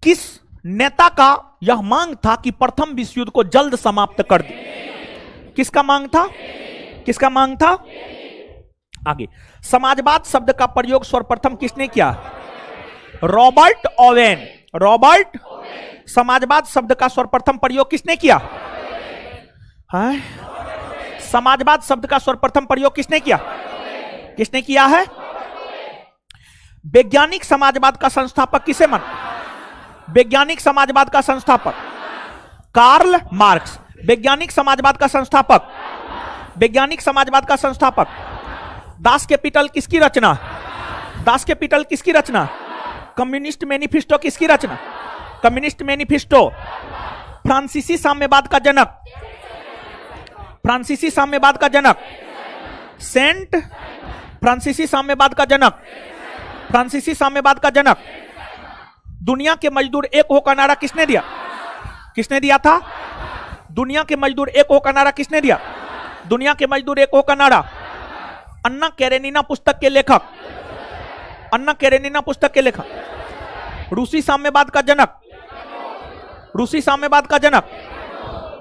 किस नेता का यह मांग था कि प्रथम विश्व युद्ध को जल्द समाप्त कर दे? किसका मांग था? किसका मांग था? आगे, समाजवाद शब्द का प्रयोग सर्वप्रथम किसने किया? Robert Owen. रॉबर्ट, समाजवाद शब्द का सर्वप्रथम प्रयोग किसने किया? समाजवाद शब्द का सर्वप्रथम प्रयोग किसने किया? किसने किया है? वैज्ञानिक समाजवाद का संस्थापक किसे माना? वैज्ञानिक समाजवाद का संस्थापक कार्ल मार्क्स। वैज्ञानिक समाजवाद का संस्थापक, वैज्ञानिक समाजवाद का संस्थापक। दास कैपिटल किसकी रचना? दास कैपिटल किसकी रचना? कम्युनिस्ट मैनिफेस्टो किसकी रचना? Communist manifesto. फ्रांसीसी साम्यवाद का जनक, फ्रांसीसी साम्यवाद का जनक सेंट, फ्रांसीसी साम्यवाद का जनक, फ्रांसीसी साम्यवाद का जनक। दुनिया के मजदूर एक हो का नारा किसने दिया? किसने दिया था? दुनिया के मजदूर एक हो का नारा किसने दिया? दुनिया के मजदूर एक हो का नारा। अन्ना कैरेनिना पुस्तक के लेखक, अन्ना कैरेनिना पुस्तक के लेखक। रूसी साम्यवाद का जनक, रूसी साम्यवाद का जनक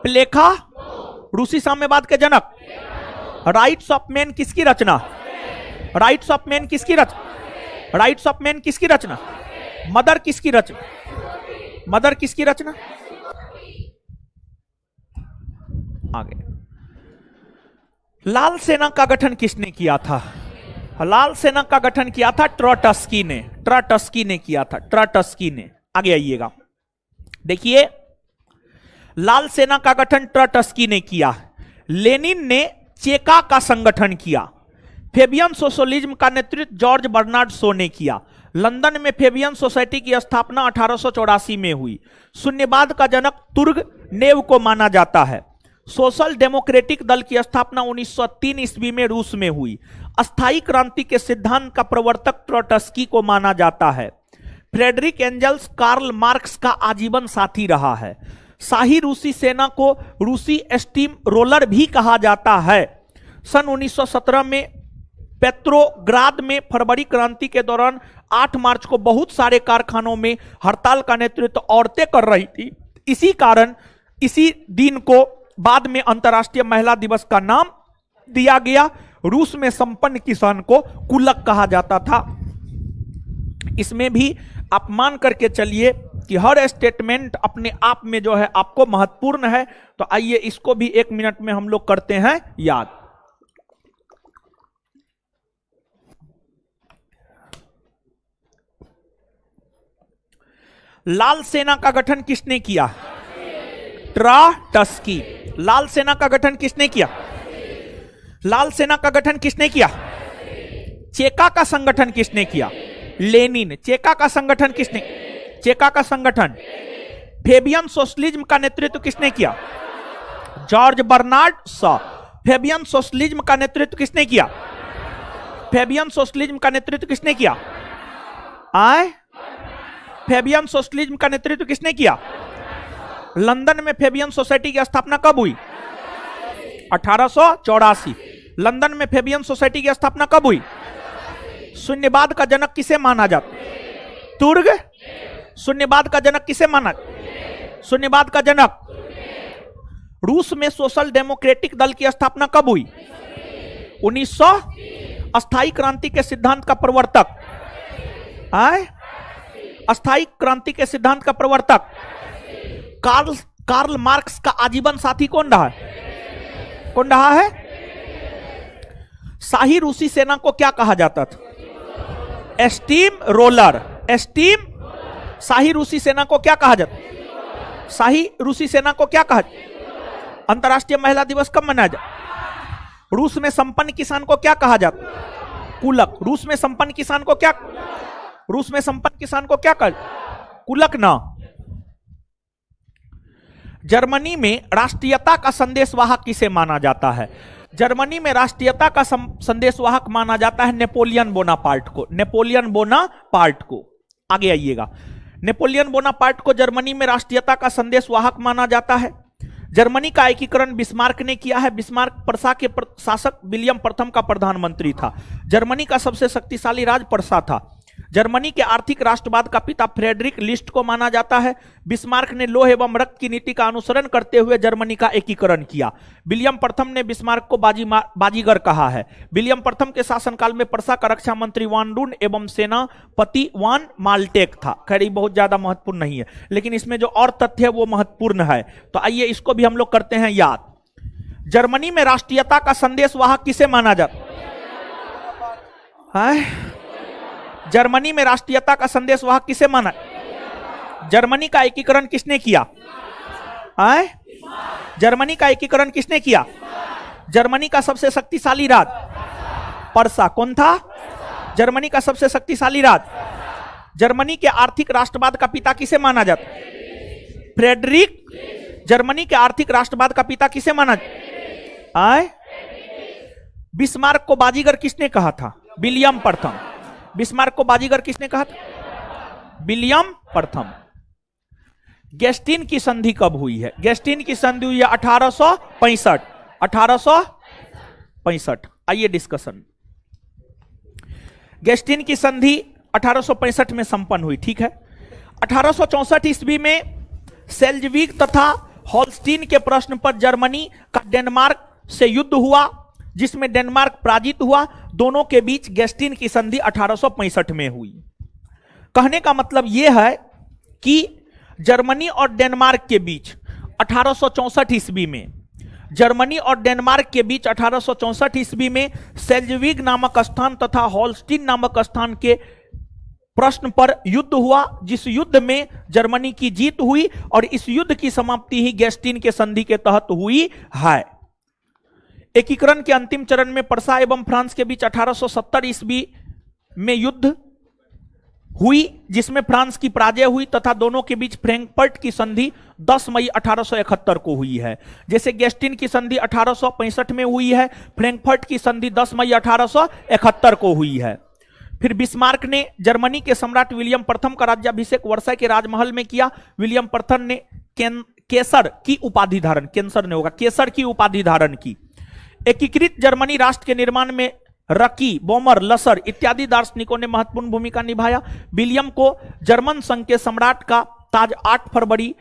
प्लेखा। रूसी साम्यवाद के जनक। राइट्स ऑफ मैन किसकी रचना? राइट्स ऑफ मैन किसकी रचना? राइट्स ऑफ मैन किसकी रचना? मदर किसकी रचना? मदर किसकी रचना? आगे, लाल सेना का गठन किसने किया था? लाल सेना का गठन किया था ट्रोट्स्की ने। ट्रोट्स्की ने किया था, ट्रोट्स्की ने। आगे आइएगा, देखिए, लाल सेना का गठन ट्रोट्स्की ने किया। लेनिन ने चेका का संगठन किया। फेबियन सोशलिज्म का नेतृत्व जॉर्ज बर्नार्ड शो ने किया। लंदन में फेबियन सोसाइटी की स्थापना 1884 में हुई। शून्यवाद का जनक तुर्गनेव को माना जाता है। सोशल डेमोक्रेटिक दल की स्थापना 1903 ईस्वी में रूस में हुई। अस्थायी क्रांति के सिद्धांत का प्रवर्तक ट्रोट्स्की को माना जाता है। फ्रेडरिक एंजल्स कार्ल मार्क्स का आजीवन साथी रहा है। शाही रूसी सेना को रूसी स्टीम रोलर भी कहा जाता है। सन 1917 में पेट्रोग्राद में फरवरी क्रांति के दौरान 8 मार्च को बहुत सारे कारखानों में हड़ताल का नेतृत्व औरतें कर रही थी। इसी कारण इसी दिन को बाद में अंतर्राष्ट्रीय महिला दिवस का नाम दिया गया। रूस में संपन्न किसान को कुलक कहा जाता था। इसमें भी आप मान करके चलिए कि हर स्टेटमेंट अपने आप में जो है आपको महत्वपूर्ण है। तो आइए इसको भी 1 मिनट में हम लोग करते हैं याद। लाल सेना का गठन किसने किया? ट्रोट्स्की। लाल सेना का गठन किसने किया? लाल सेना का गठन किसने किया? चेका का संगठन किसने किया? लेनिन। चेका का संगठन किसने? चेका का संगठन। फेबियन सोशलिज्म का नेतृत्व किसने किया? George Bernard Shaw. Fabian socialism का नेतृत्व किसने किया? फेबियन सोशलिज्म का नेतृत्व किसने किया? फेबियन सोशलिज्म का नेतृत्व किसने किया? लंदन में फेबियन सोसाइटी की स्थापना कब हुई? 1884। लंदन में फेबियन सोसाइटी की स्थापना कब हुई? शून्यवाद का जनक किसे माना जाता? तुर्ग। शून्यवाद का जनक किसे माना? शून्यवाद का जनक। रूस में सोशल डेमोक्रेटिक दल की स्थापना कब हुई? 1900। अस्थायी क्रांति के सिद्धांत का प्रवर्तक। अस्थायी क्रांति के सिद्धांत का प्रवर्तक कार्ल मार्क्स का आजीवन साथी कौन रहा है? कौन रहा है? शाही रूसी सेना को क्या कहा जाता था? Steam roller. स्टीम। शाही रूसी सेना को क्या कहा जाता? शाही रूसी सेना को क्या कहा? अंतर्राष्ट्रीय महिला दिवस कब मनाया जाता? रूस में संपन्न किसान को क्या कहा जाता? कुलक। रूस में संपन्न किसान को क्या? रूस में संपन्न किसान को क्या कहा? कुलक ना। जर्मनी में राष्ट्रीयता का संदेशवाहक किसे माना जाता है? जर्मनी में राष्ट्रीयता का संदेशवाहक माना जाता है नेपोलियन बोनापार्ट को। नेपोलियन बोनापार्ट को। आगे आइएगा। नेपोलियन बोनापार्ट को जर्मनी में राष्ट्रीयता का संदेशवाहक माना जाता है। जर्मनी का एकीकरण बिस्मार्क ने किया है। बिस्मार्क प्रसा के शासक विलियम प्रथम का प्रधानमंत्री था। जर्मनी का सबसे शक्तिशाली राज्य प्रसा था। जर्मनी के आर्थिक राष्ट्रवाद का पिता फ्रेडरिक लिस्ट को माना जाता है। बिस्मार्क ने लोह एवं रक्त की नीति का अनुसरण करते हुए जर्मनी का एकीकरण किया। विलियम प्रथम ने बिस्मार्क को बाजीगर कहा है। विलियम प्रथम के शासनकाल में प्रसा का रक्षा मंत्री वान डून एवं सेनापति वान माल्टेक था। खैर बहुत ज्यादा महत्वपूर्ण नहीं है, लेकिन इसमें जो और तथ्य है वो महत्वपूर्ण है, तो आइए इसको भी हम लोग करते हैं याद। जर्मनी में राष्ट्रीयता का संदेशवाहक किसे माना जाता है? जर्मनी में राष्ट्रीयता का संदेशवाहक किसे माना? जर्मनी का एकीकरण किसने किया? जर्मनी का एकीकरण किसने किया? जर्मनी का सबसे शक्तिशाली राज्य प्रसा कौन था? जर्मनी का सबसे शक्तिशाली राज्य। जर्मनी के आर्थिक राष्ट्रवाद का पिता किसे माना जाता? फ्रेडरिक। जर्मनी के आर्थिक राष्ट्रवाद का पिता किसे माना? बिस्मार्क को बाजीगर किसने कहा था? विलियम प्रथम। बिस्मार्क को बाजीगर किसने कहा था? विलियम प्रथम। गेस्टिन की संधि कब हुई है? गेस्टिन की संधि हुई है 1865। 1865। आइए डिस्कशन। गेस्टिन की संधि 1865 में संपन्न हुई, ठीक है। 1864 ईस्वी में सेल्जविक तथा होल्स्टीन के प्रश्न पर जर्मनी का डेनमार्क से युद्ध हुआ, जिसमें डेनमार्क पराजित हुआ। दोनों के बीच गेस्टिन की संधि 1865 में हुई। कहने का मतलब यह है कि जर्मनी और डेनमार्क के बीच 1864 ईस्वी में, जर्मनी और डेनमार्क के बीच 1864 ईस्वी में सेल्जविक नामक स्थान तथा होल्स्टीन नामक स्थान के प्रश्न पर युद्ध हुआ, जिस युद्ध में जर्मनी की जीत हुई और इस युद्ध की समाप्ति ही गेस्टिन के संधि के तहत हुई है। एकीकरण के अंतिम चरण में प्रसा एवं फ्रांस के बीच 1870 ईस्वी में युद्ध हुई, जिसमें फ्रांस की पराजय हुई तथा दोनों के बीच फ्रैंकफर्ट की संधि 10 मई 1871 को हुई है। जैसे गेस्टिन की संधि 1865 में हुई है, फ्रैंकफर्ट की संधि 10 मई 1871 को हुई है। फिर बिस्मार्क ने जर्मनी के सम्राट विलियम प्रथम का राज्याभिषेक वर्षा के राजमहल में किया। विलियम प्रथम ने केसर की उपाधि धारण, कैंसर ने होगा, केसर की उपाधि धारण की। एकीकृत जर्मनी राष्ट्र के निर्माण में रकी, बोमर, लसर इत्यादि दार्शनिकों ने महत्वपूर्ण भूमिका निभाया। विलियम को जर्मन संघ के सम्राट का ताज 8 फरवरी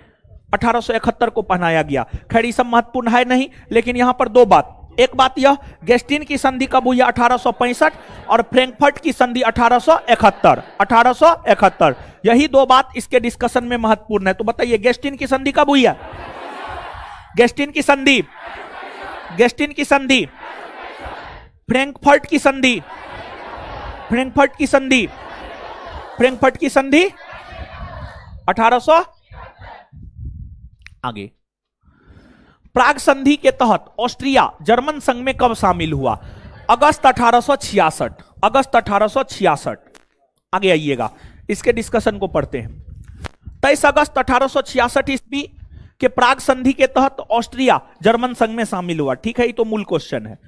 1871 को पहनाया गया। खैर ये सब महत्वपूर्ण है नहीं, लेकिन यहां पर दो बात। एक बात यह, गेस्टिन की संधि कब हुई? 1865 और फ्रैंकफर्ट की संधि 1871। 1871 यही दो बात इसके डिस्कशन में महत्वपूर्ण है। तो बताइए गेस्टिन की संधि कब हुई है? गेस्टिन की संधि, गेस्टिन की संधि, फ्रैंकफर्ट की संधि, फ्रैंकफर्ट की संधि, फ्रैंकफर्ट की संधि 1800। आगे, प्राग संधि के तहत ऑस्ट्रिया जर्मन संघ में कब शामिल हुआ? अगस्त 1866। अगस्त 1866। आगे आइएगा, इसके डिस्कशन को पढ़ते हैं। 23 अगस्त 1866 ईस्वी के प्राग संधि के तहत ऑस्ट्रिया जर्मन संघ में शामिल हुआ, ठीक है। ये तो मूल क्वेश्चन है।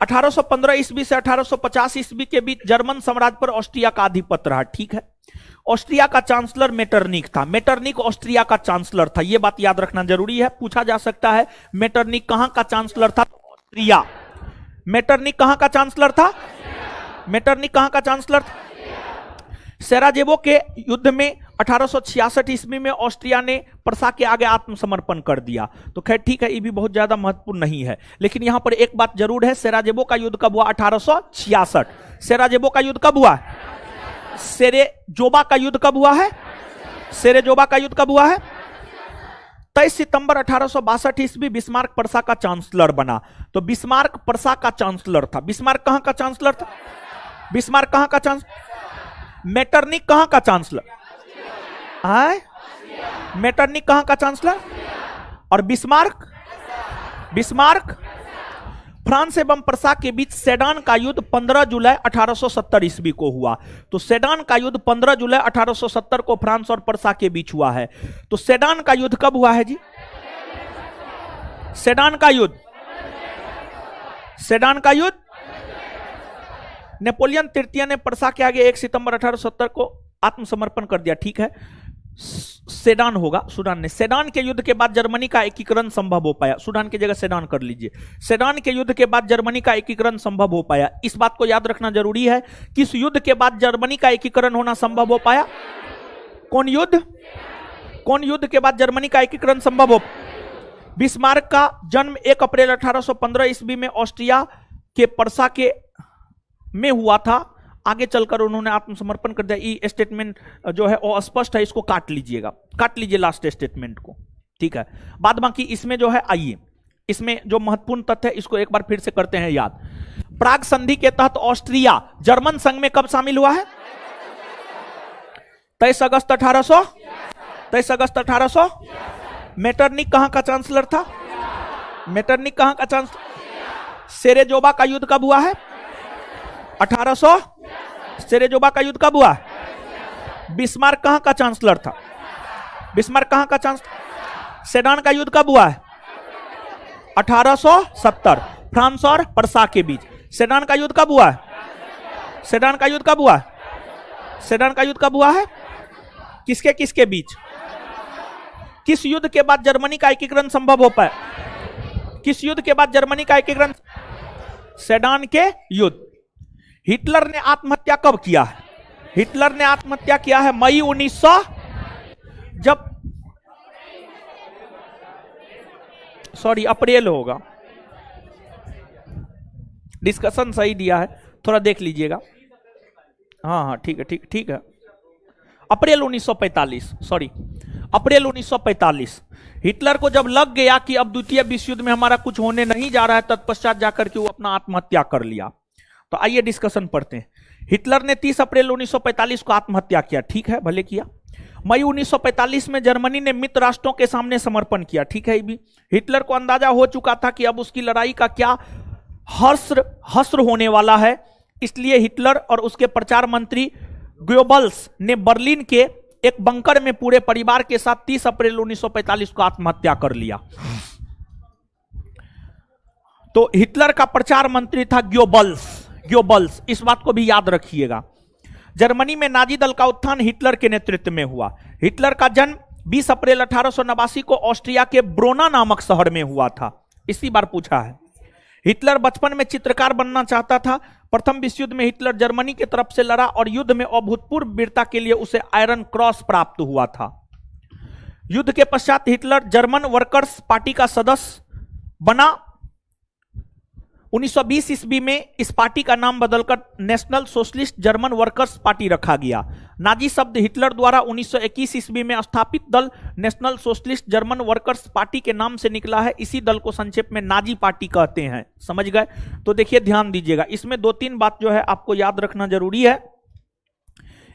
1815 ईस्वी से 1850 ईस्वी के बीच जर्मन साम्राज्य पर ऑस्ट्रिया का आधिपत्य रहा, ठीक है। ऑस्ट्रिया का चांसलर मेटरनिक था। मेटरनिक ऑस्ट्रिया का चांसलर था, यह बात याद रखना जरूरी है, पूछा जा सकता है। मेटरनिक कहां का चांसलर था? ऑस्ट्रिया। मेटरनिक कहां का चांसलर था? मेटरनिक कहां का चांसलर था? सेराजेवो के युद्ध में 1866 ईस्वी में ऑस्ट्रिया ने प्रसा के आगे आत्मसमर्पण कर दिया। तो खैर ठीक है, ये भी बहुत ज्यादा महत्वपूर्ण नहीं है, लेकिन यहां पर एक बात जरूर है। सेराजेवो का युद्ध कब हुआ? 1866। सेराजेवो का युद्ध कब हुआ? सेरेजोबा का युद्ध कब हुआ है? सेरेजोबा का युद्ध कब हुआ है? 23 सितंबर 1862 ईस्वी बिस्मार्क प्रसा का चांसलर बना। तो बिस्मार्क प्रसा का चांसलर था। बिस्मार्क कहां का चांसलर था? बिस्मार्क कहां का चांसलर? मेटरनिक कहां का चांसलर? मेटरनिक कहां का चांसलर? और बिस्मार्क? बिस्मार्क फ्रांस एवं प्रसा के बीच सेडान का युद्ध 15 जुलाई 1870 ईस्वी को हुआ। तो सेडान का युद्ध 15 जुलाई 1870 को फ्रांस और प्रसा के बीच हुआ है। तो सेडान का युद्ध कब हुआ है जी? सेडान का युद्ध, सेडान का युद्ध नेपोलियन तृतीय ने प्रसा के आगे 1 सितंबर 1870 को आत्मसमर्पण कर दिया। ठीक है, सेडान होगा, सूडान ने। सेडान के युद्ध के बाद जर्मनी का एकीकरण संभव हो पाया। सूडान की जगह सेडान कर लीजिए। सेडान के युद्ध के बाद जर्मनी का एकीकरण संभव हो पाया। इस बात को याद रखना जरूरी है। किस युद्ध के बाद जर्मनी का एकीकरण होना संभव हो पाया? कौन युद्ध? कौन युद्ध के बाद जर्मनी का एकीकरण संभव हो? बिस्मार्क का जन्म 1 अप्रैल 1815 ईस्वी में ऑस्ट्रिया के प्रसा के में हुआ था। आगे चलकर उन्होंने आत्मसमर्पण कर दिया। ये स्टेटमेंट जो है वो स्पष्ट है, इसको काट लीजिएगा, काट लीजिए लास्ट स्टेटमेंट को। ठीक है, बाद बाकी इसमें जो है, आइए इसमें जो महत्वपूर्ण तथ्य है इसको एक बार फिर से करते हैं याद। प्राग संधि के तहत ऑस्ट्रिया जर्मन संघ में कब शामिल हुआ है? 23 अगस्त 1800। 23 अगस्त 1800। मेटरनिक कहां का चांसलर था? मेटरनिक कहां का चांसलर? सेरेजोबा का युद्ध कब हुआ है? 1800। सेरेजोबा का युद्ध कब हुआ? बिस्मार्क कहां का चांसलर था? बिस्मार्क कहां का चांसलर? सेडान का युद्ध कब हुआ है? 1870 फ्रांस और प्रसा के बीच। सेडान का युद्ध कब हुआ है? सेडान का युद्ध कब हुआ है? सेडान का युद्ध कब हुआ है? किसके किसके बीच? किस युद्ध के बाद जर्मनी का एकीकरण संभव हो पाया? किस युद्ध के बाद जर्मनी का एकीकरण? सेडान के युद्ध। हिटलर ने आत्महत्या कब किया है? हिटलर ने आत्महत्या किया है मई 1900, जब अप्रैल होगा, डिस्कशन सही दिया है, थोड़ा देख लीजिएगा। हाँ ठीक है, ठीक है। अप्रैल 1945, अप्रैल 1945। हिटलर को जब लग गया कि अब द्वितीय विश्व युद्ध में हमारा कुछ होने नहीं जा रहा है, तत्पश्चात जाकर के वो अपना आत्महत्या कर लिया। तो आइए डिस्कशन पढ़ते हैं। हिटलर ने 30 अप्रैल 1945 को आत्महत्या किया। ठीक है, भले किया। मई 1945 में जर्मनी ने मित्र राष्ट्रों के सामने समर्पण किया। ठीक है, भी हिटलर को अंदाजा हो चुका था कि अब उसकी लड़ाई का क्या हश्र होने वाला है। इसलिए हिटलर और उसके प्रचार मंत्री गोयबल्स ने बर्लिन के एक बंकर में पूरे परिवार के साथ 30 अप्रैल 1945 को आत्महत्या कर लिया। तो हिटलर का प्रचार मंत्री था गोयबल्स, इस बात को भी याद रखिएगा। जर्मनी में नाजी दल का उत्थान हिटलर के नेतृत्व में हुआ। हिटलर का जन्म 20 अप्रैल 1889 को ऑस्ट्रिया के ब्रोना नामक शहर में हुआ था। इसी बार पूछा है। हिटलर बचपन में चित्रकार बनना चाहता था। प्रथम विश्व युद्ध में हिटलर जर्मनी की तरफ से लड़ा और युद्ध में अभूतपूर्व वीरता के लिए उसे आयरन क्रॉस प्राप्त हुआ था। युद्ध के पश्चात हिटलर जर्मन वर्कर्स पार्टी का सदस्य बना। 1920 ईस्वी में इस पार्टी का नाम बदलकर national socialist German workers party रखा गया। नाजी शब्द हिटलर द्वारा 1921 ईस्वी में स्थापित दल national socialist German workers party के नाम से निकला है। इसी दल को संक्षेप में नाजी पार्टी कहते हैं। समझ गए? तो देखिए, ध्यान दीजिएगा, इसमें 2-3 बात जो है आपको याद रखना जरूरी है।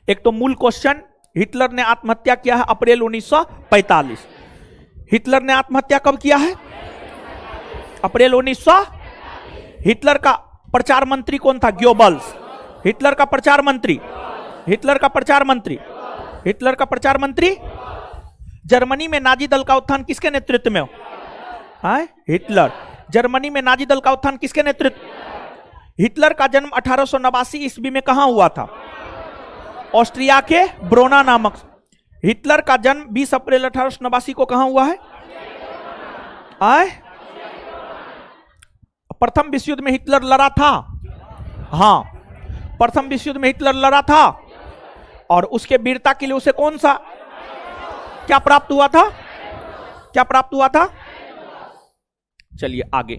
एक तो मूल क्वेश्चन, हिटलर ने आत्महत्या किया है अप्रैल 1945। हिटलर ने आत्महत्या कब किया है? अप्रैल 1900। हिटलर का प्रचार मंत्री कौन था? गोयबल्स। हिटलर का प्रचार मंत्री जर्मनी में नाजी दल का उत्थान किसके नेतृत्व में हो? हिटलर। जर्मनी में नाजी दल का उत्थान किसके नेतृत्व? हिटलर का जन्म 1889 ईस्वी में कहां हुआ था? ऑस्ट्रिया के ब्रोना नामक। हिटलर का जन्म 20 अप्रैल 1889 को कहां हुआ है? प्रथम विश्व युद्ध में हिटलर लड़ा था। हां, प्रथम विश्व युद्ध में हिटलर लड़ा था और उसके वीरता के लिए उसे कौन सा क्या प्राप्त हुआ था? क्या प्राप्त हुआ था? चलिए आगे।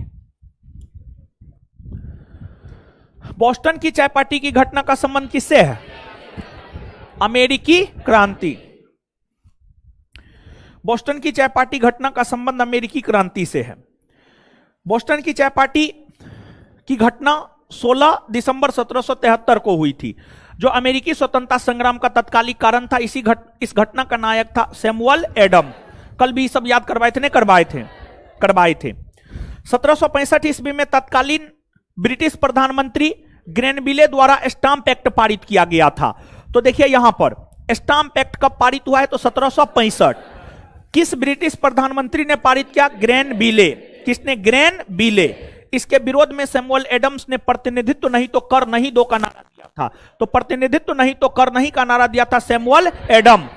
बोस्टन की चाय पार्टी की घटना का संबंध किससे है? अमेरिकी क्रांति। बोस्टन की चाय पार्टी घटना का संबंध अमेरिकी क्रांति से है। बोस्टन की चाय पार्टी की घटना 16 दिसंबर 1773 को हुई थी। जो अमेरिकी स्वतंत्रता संग्राम का तत्कालिक कारण था। इस घटना का नायक था सैमुअल एडम। कल भी सब याद करवाए थे, नहीं करवाए थे। 1765 ईस्वी में तत्कालीन ब्रिटिश प्रधानमंत्री ग्रेनविले द्वारा स्टाम्प एक्ट पारित किया गया था। तो देखिए यहां पर स्टाम्प एक्ट कब पारित हुआ है, तो 1765। किस ब्रिटिश प्रधानमंत्री ने पारित किया, ग्रेनविले। किसने, ग्रेनविले। इसके विरोध में सैमुअल एडम्स ने प्रतिनिधित्व नहीं तो कर नहीं दो का नारा दिया था। तो प्रतिनिधित्व नहीं तो कर नहीं का नारा दिया था सैमुअल एडम।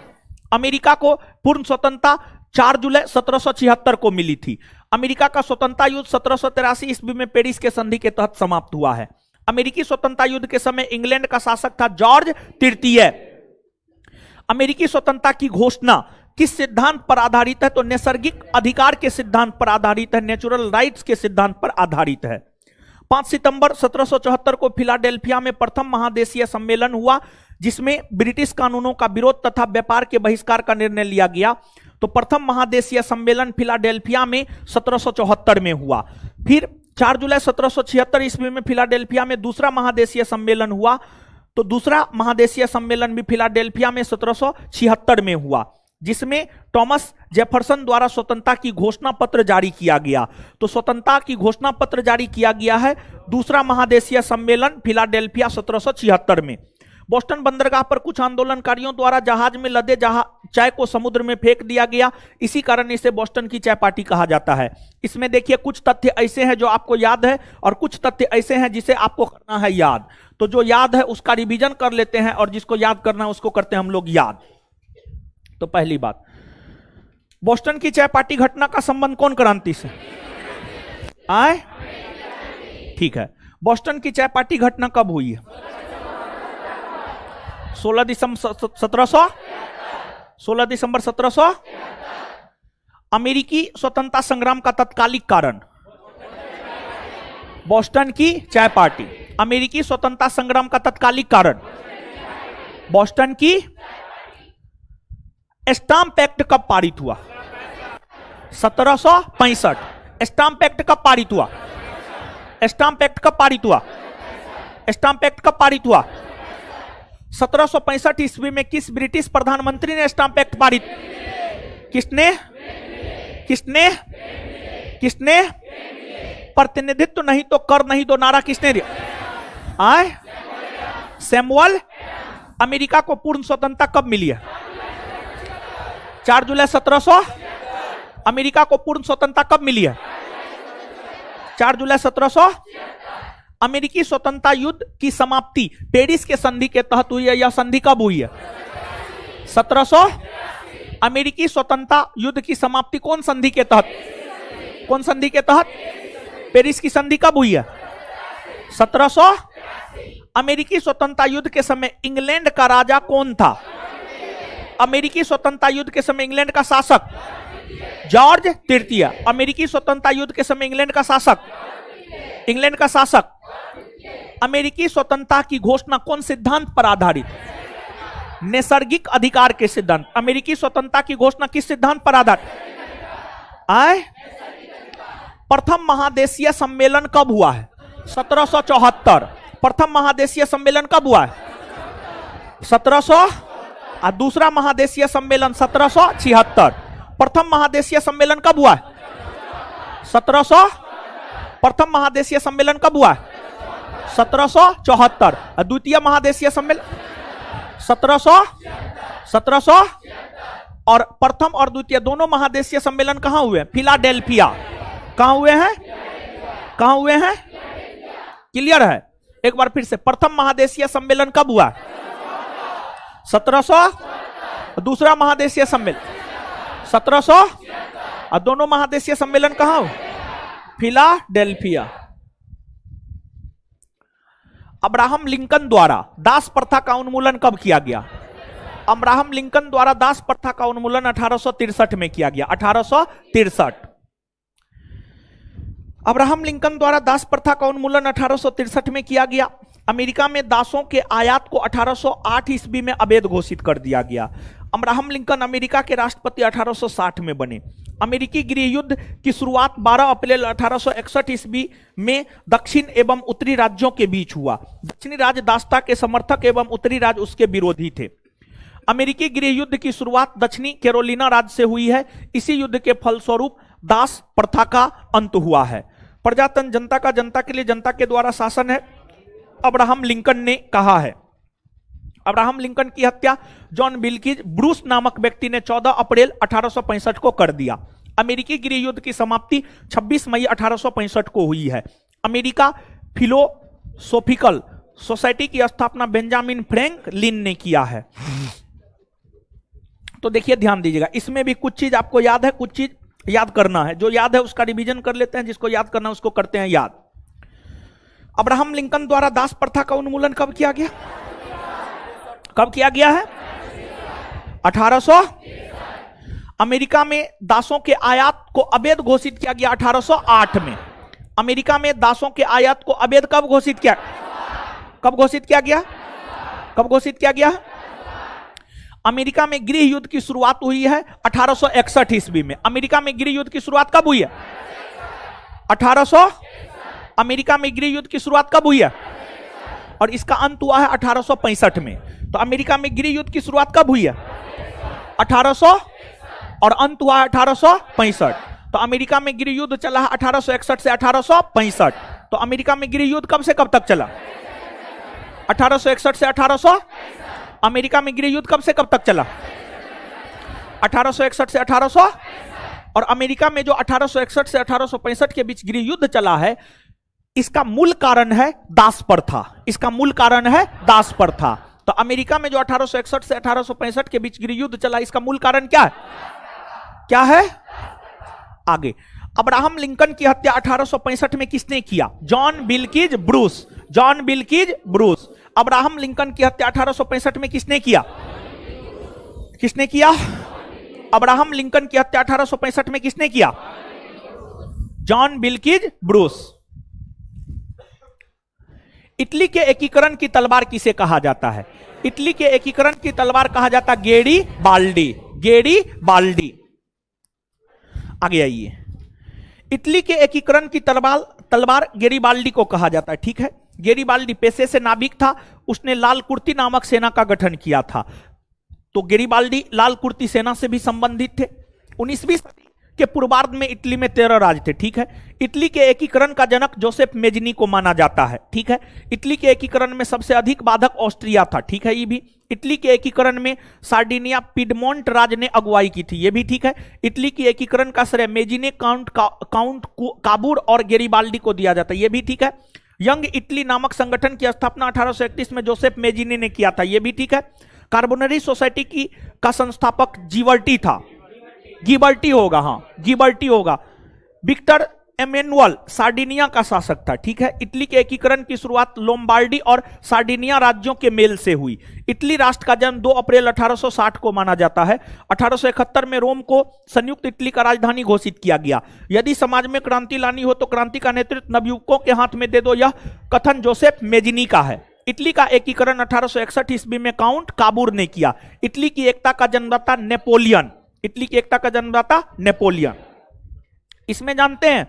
अमेरिका को पूर्ण स्वतंत्रता 4 जुलाई 1776 को मिली थी। अमेरिका का स्वतंत्रता युद्ध 1783 ईस्वी में पेरिस के संधि के तहत समाप्त हुआ है। अमेरिकी स्वतंत्रता युद्ध के समय इंग्लैंड का शासक था जॉर्ज तृतीय। अमेरिकी स्वतंत्रता की घोषणा किस सिद्धांत पर आधारित है, तो नैसर्गिक अधिकार के सिद्धांत पर आधारित है, नेचुरल राइट्स के सिद्धांत पर आधारित है। 5 सितंबर 1774 को फिलाडेल्फिया में प्रथम महादेशीय सम्मेलन हुआ, जिसमें ब्रिटिश कानूनों का विरोध तथा व्यापार के बहिष्कार का निर्णय लिया गया। तो प्रथम महादेशीय सम्मेलन फिलाडेल्फिया में 1774 में हुआ। फिर 4 जुलाई 1776 ईस्वी में फिलाडेल्फिया में दूसरा महादेशीय सम्मेलन हुआ। तो दूसरा महादेशीय सम्मेलन भी फिलाडेल्फिया में 1776 में हुआ, जिसमें टॉमस जेफरसन द्वारा स्वतंत्रता की घोषणा पत्र जारी किया गया। तो स्वतंत्रता की घोषणा पत्र जारी किया गया है दूसरा महादेशीय सम्मेलन फिलाडेल्फिया 1776 में। बोस्टन बंदरगाह पर कुछ आंदोलनकारियों द्वारा जहाज में लदे चाय को समुद्र में फेंक दिया गया, इसी कारण इसे बोस्टन की चाय पार्टी कहा जाता है। इसमें देखिए कुछ तथ्य ऐसे हैं जो आपको याद है और कुछ तथ्य ऐसे हैं जिसे आपको करना है याद। तो जो याद है उसका रिवीजन कर लेते हैं और जिसको याद करना है उसको करते हैं हम लोग याद। तो पहली बात, बोस्टन की चाय पार्टी घटना का संबंध कौन क्रांति से आए, ठीक है। बोस्टन की चाय पार्टी घटना कब हुई है, 16 दिसंबर 1700। अमेरिकी स्वतंत्रता संग्राम का तत्कालिक कारण, बोस्टन की चाय पार्टी। अमेरिकी स्वतंत्रता संग्राम का तत्कालिक कारण, बोस्टन की। स्टाम्प एक्ट कब पारित हुआ, 1765। स्टाम्प एक्ट कब पारित हुआ, स्टाम्प एक्ट कब पारित हुआ, स्टाम्प एक्ट कब पारित हुआ, 1765 ईस्वी में किस ब्रिटिश प्रधानमंत्री ने स्टाम्प एक्ट पारित, किसने किसने किसने, प्रतिनिधित्व नहीं तो कर नहीं दो नारा किसने दिया, आए, सैमुअल। अमेरिका को पूर्ण स्वतंत्रता कब मिली है, 4 जुलाई 1700। अमेरिका को पूर्ण स्वतंत्रता कब मिली है, 4 जुलाई 1700। अमेरिकी स्वतंत्रता युद्ध की समाप्ति पेरिस के संधि के तहत हुई है। यह संधि कब हुई है, 1700। अमेरिकी स्वतंत्रता युद्ध की समाप्ति कौन संधि के तहत, कौन संधि के तहत, पेरिस की संधि कब हुई है, 1700। अमेरिकी स्वतंत्रता युद्ध के समय इंग्लैंड का राजा कौन था, अमेरिकी स्वतंत्रता युद्ध के समय इंग्लैंड का शासक जॉर्ज तृतीय। अमेरिकी स्वतंत्रता युद्ध के समय इंग्लैंड का शासक, इंग्लैंड का शासक। अमेरिकी स्वतंत्रता की घोषणा कौन सिद्धांत पर आधारित, नैसर्गिक अधिकार के सिद्धांत। अमेरिकी स्वतंत्रता की घोषणा किस सिद्धांत पर आधारित आए। प्रथम महादेशीय सम्मेलन कब हुआ है, 1774। प्रथम महादेशीय सम्मेलन कब हुआ है, 1700। और दूसरा महादेशीय सम्मेलन 1776। प्रथम महादेशीय सम्मेलन कब हुआ है, 1700। प्रथम महादेशीय सम्मेलन कब हुआ है, 1774। और द्वितीय महादेशीय सम्मेलन 1700। और प्रथम और द्वितीय दोनों महादेशीय सम्मेलन कहां हुए, फिलाडेल्फिया। कहां हुए हैं, कहां हुए हैं, क्लियर है। एक बार फिर से, प्रथम महादेशीय सम्मेलन कब हुआ, 1700। दूसरा महादेशीय सम्मेलन 1700। और दोनों महादेशीय सम्मेलन कहां हुए, फिलाडेल्फिया। अब्राहम लिंकन द्वारा दास प्रथा का उन्मूलन कब किया गया, अब्राहम लिंकन द्वारा दास प्रथा का उन्मूलन 1863 में किया गया, 1863। अब्राहम लिंकन द्वारा दास प्रथा का उन्मूलन 1863 में किया गया। अमेरिका में दासों के आयात को 1808 ईस्वी में अवैध घोषित कर दिया गया। अब्राहम लिंकन अमेरिका के राष्ट्रपति 1860 में बने। अमेरिकी गृह युद्ध की शुरुआत 12 अप्रैल 1861 ईस्वी में दक्षिण एवं उत्तरी राज्यों के बीच हुआ। दक्षिणी राज्य दासता के समर्थक एवं उत्तरी राज्य उसके विरोधी थे। अमेरिकी गृह युद्ध की शुरुआत दक्षिणी कैरोलिना राज्य से हुई है। इसी युद्ध के फलस्वरूप दास प्रथा का अंत हुआ है। प्रजातंत्र जनता का जनता के लिए जनता के द्वारा शासन है, अब्राहम लिंकन ने कहा है। अब्राहम लिंकन की हत्या जॉन बिल्किज ब्रूस नामक व्यक्ति ने 14 अप्रैल 1865 को कर दिया। अमेरिकी गृह युद्ध की समाप्ति 26 मई 1865 को हुई है। अमेरिका फिलोसोफिकल सोसाइटी की स्थापना बेंजामिन फ्रैंकलिन ने किया है। तो देखिए ध्यान दीजिएगा, इसमें भी कुछ चीज आपको याद है, कुछ चीज याद करना है। जो याद है उसका रिवीजन कर लेते हैं, जिसको याद करना है उसको करते हैं याद। अब्राहम लिंकन द्वारा दास प्रथा का उन्मूलन कब किया गया? कब किया गया है? 1800। अमेरिका में दासों के आयात को अवैध घोषित किया गया 1808 में। अमेरिका में दासों के आयात को अवैध कब घोषित किया? कब घोषित किया गया? कब घोषित किया गया? अमेरिका में गृह युद्ध की शुरुआत हुई है 1861 ईस्वी में। अमेरिका में गृह युद्ध की शुरुआत कब हुई है? 1800। अमेरिका में गृह युद्ध की शुरुआत कब हुई है? और इसका अंत हुआ है 1865 में। तो अमेरिका में गृह युद्ध की शुरुआत कब हुई है? 1800 और अंत हुआ है 1865। तो अमेरिका में गृह युद्ध चला है 1861 से 1865। तो अमेरिका में गृह युद्ध कब से कब तक चला? 1861 से 1800। अमेरिका में गृह युद्ध कब से कब तक चला? 1861 से 1800। और अमेरिका में जो 1861 से 1865 के बीच गृह युद्ध चला है, इसका मूल कारण है दास प्रथा। इसका मूल कारण है दास प्रथा। तो अमेरिका में जो 1861 से 1865 के बीच गृह युद्ध चला, इसका मूल कारण क्या है? क्या है? आगे, अब्राहम लिंकन की हत्या 1865 में किसने किया? John Wilkes Bruce. John Wilkes Bruce. Abraham Lincoln की हत्या 1865 में किसने किया? किसने किया? अब्राहम लिंकन की हत्या 1865 में किसने किया? John Wilkes Bruce. इटली के एकीकरण की तलवार किसे कहा जाता है? इटली के एकीकरण की तलवार कहा जाता है गैरीबाल्डी। गैरीबाल्डी। आगे आइए, इटली के एकीकरण की तलवार गैरीबाल्डी को कहा जाता है। ठीक है, गैरीबाल्डी पेशे से नाविक था। उसने लाल कुर्ती नामक सेना का गठन किया था। तो गैरीबाल्डी लाल कुर्ती सेना से भी संबंधित थे। 19वीं सदी के पूर्वार्ध में इटली में 13 राज्य थे। ठीक है, इटली के एकीकरण का जनक जोसेफ मेजनी को माना जाता है। ठीक है, इटली के एकीकरण में सबसे अधिक बाधक ऑस्ट्रिया था। ठीक है, ये भी। इटली के एकीकरण में सार्डिनिया पिडमोंट राज्य ने अगुवाई की थी। ये भी ठीक है। इटली के एकीकरण का श्रेय मेजिने काउंट काबूर और गैरीबाल्डी को दिया जाता है। ये भी ठीक है। यंग इटली नामक संगठन की स्थापना 1831 में जोसेफ मेजिने ने किया था। यह भी ठीक है। कार्बोनरी सोसाइटी का संस्थापक जीवर्टी था। गिबर्टी होगा, हाँ गिबर्टी होगा। विक्टर एमेनुअल सार्डिनिया का शासक था। ठीक है, इटली के एकीकरण की शुरुआत लोम्बार्डी और सार्डिनिया राज्यों के मेल से हुई। इटली राष्ट्र का जन्म 2 अप्रैल 1860 को माना जाता है। 1871 में रोम को संयुक्त इटली का राजधानी घोषित किया गया। यदि समाज में क्रांति लानी हो तो क्रांति का नेतृत्व नवयुवकों के हाथ में दे दो, यह कथन जोसेफ मेजिनी का है। इटली का एकीकरण 1861 ईस्वी में काउंट काबूर ने किया। इटली की एकता का जन्मदाता नेपोलियन। इटली की एकता का जन्मदाता नेपोलियन। इसमें जानते हैं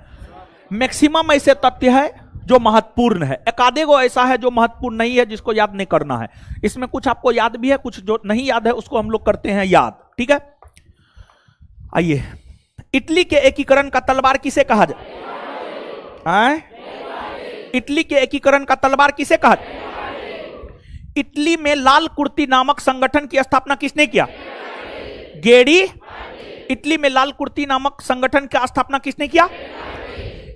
मैक्सिमम ऐसे तथ्य है जो महत्वपूर्ण है, एकाधेगो ऐसा है जो महत्वपूर्ण नहीं है, जिसको याद नहीं करना है। इसमें कुछ आपको याद भी है, कुछ जो नहीं याद है उसको हम लोग करते हैं याद। ठीक है, आइए, इटली के एकीकरण का तलवार किसे कहा जाए? इटली के एकीकरण का तलवार किसे कहा जाए? इटली में लाल कुर्ती नामक संगठन की स्थापना किसने किया? गैरी। इटली में लाल कुर्ती नामक संगठन की स्थापना किसने किया?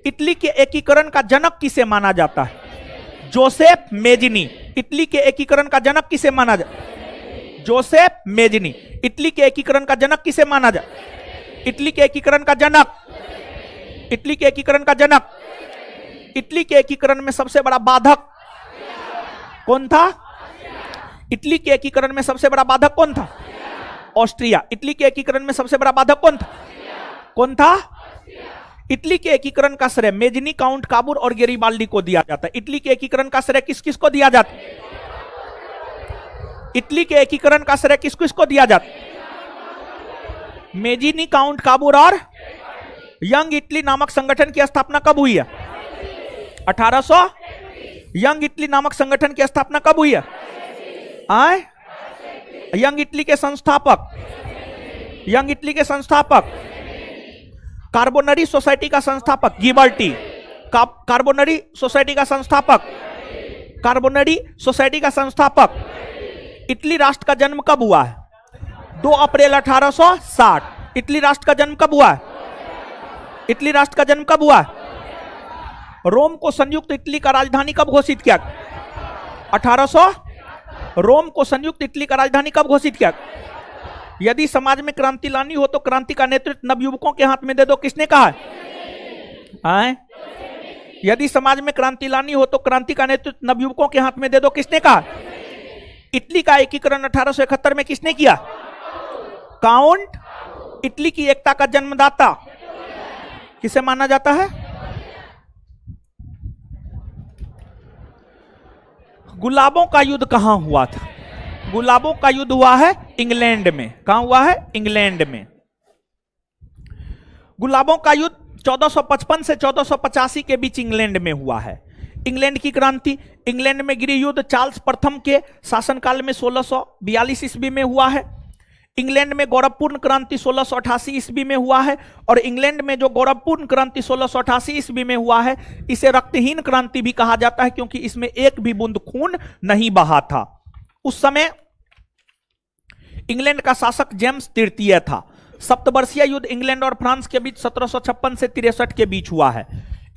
इटली के एकीकरण का जनक किसे माना जाता है? Joseph Mazzini. इटली के एकीकरण का जनक किसे माना जाए? Joseph Mazzini. इटली के एकीकरण का जनक किसे माना जाए? इटली के एकीकरण का जनक। इटली के एकीकरण का जनक। इटली के एकीकरण में सबसे बड़ा बाधक कौन था? इटली के एकीकरण में सबसे बड़ा बाधक कौन था? ऑस्ट्रिया। इटली के एकीकरण में सबसे बड़ा बाधक कौन था? कौन था? इटली के एकीकरण का श्रेय मेजनी, काउंट काबूर और गैरीबाल्डी को दिया जाता है। इटली के एकीकरण का श्रेय किस किस को दिया जाता है? इटली के एकीकरण का श्रेय किस किस को दिया जाता है? मेजिनी काउंट काबूर और यंग इटली नामक संगठन की स्थापना कब हुई है? 1800। यंग इटली नामक संगठन की स्थापना कब हुई है? यंग इटली के संस्थापक, यंग इटली के संस्थापक, कार्बोनरी सोसाइटी का संस्थापक गिबर्टी, कार्बोनरी सोसाइटी का संस्थापक, कार्बोनरी सोसाइटी का संस्थापक। इटली राष्ट्र का जन्म कब हुआ है? 2 अप्रैल 1860। इटली राष्ट्र का जन्म कब हुआ है? इटली राष्ट्र का जन्म कब हुआ है? रोम को संयुक्त इटली का राजधानी कब घोषित किया? 1800। रोम को संयुक्त इटली का राजधानी कब घोषित किया? यदि समाज में क्रांति लानी हो तो क्रांति का नेतृत्व नवयुवकों के हाथ में दे दो, किसने कहा है? यदि समाज में क्रांति लानी हो तो क्रांति का नेतृत्व नवयुवकों के हाथ में दे दो, किसने कहा? इटली का एकीकरण 1871 में किसने किया? काउंट। इटली की एकता का जन्मदाता किसे माना जाता है? गुलाबों का युद्ध कहां हुआ था? गुलाबों का युद्ध हुआ है इंग्लैंड में। कहां हुआ है? इंग्लैंड में। गुलाबों का युद्ध 1455 से 1485 के बीच इंग्लैंड में हुआ है। इंग्लैंड की क्रांति, इंग्लैंड में गृह युद्ध चार्ल्स प्रथम के शासनकाल में 1642 ईस्वी में हुआ है। इंग्लैंड में गौरवपूर्ण क्रांति 1688 ईस्वी में हुआ है। और इंग्लैंड में जो गौरवपूर्ण क्रांति 1688 ईस्वी में हुआ है, इसे रक्तहीन क्रांति भी कहा जाता है, क्योंकि इसमें एक भी बूंद खून नहीं बहा था। उस समय इंग्लैंड का शासक जेम्स तृतीय था। सप्तवर्षीय युद्ध इंग्लैंड और फ्रांस के बीच 1756 से 63 के बीच हुआ है।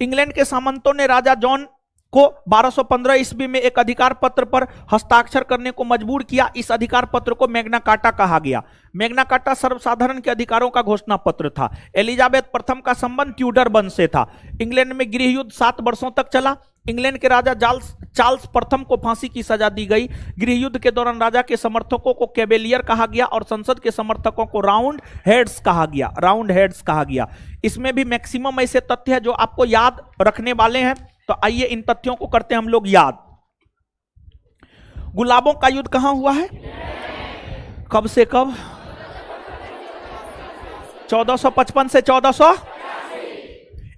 इंग्लैंड के सामंतों ने राजा जॉन को 1215 ईस्वी में एक अधिकार पत्र पर हस्ताक्षर करने को मजबूर किया। इस अधिकार पत्र को मैग्ना कार्टा कहा गया। मैग्ना कार्टा सर्वसाधारण के अधिकारों का घोषणा पत्र था। एलिजाबेथ प्रथम का संबंध ट्यूडर वंश से था। इंग्लैंड में गृह युद्ध 7 वर्षों तक चला। इंग्लैंड के राजा चार्ल्स प्रथम को फांसी की सजा दी गई। गृह युद्ध के दौरान राजा के समर्थकों को कैवेलियर कहा गया और संसद के समर्थकों को राउंड हेड्स कहा गया। राउंड हेड्स कहा गया। इसमें भी मैक्सिमम ऐसे तथ्य है जो आपको याद रखने वाले हैं, तो आइए इन तथ्यों को करते हैं हम लोग याद। गुलाबों का युद्ध कहां हुआ है? कब से कब? 1455 से 1400।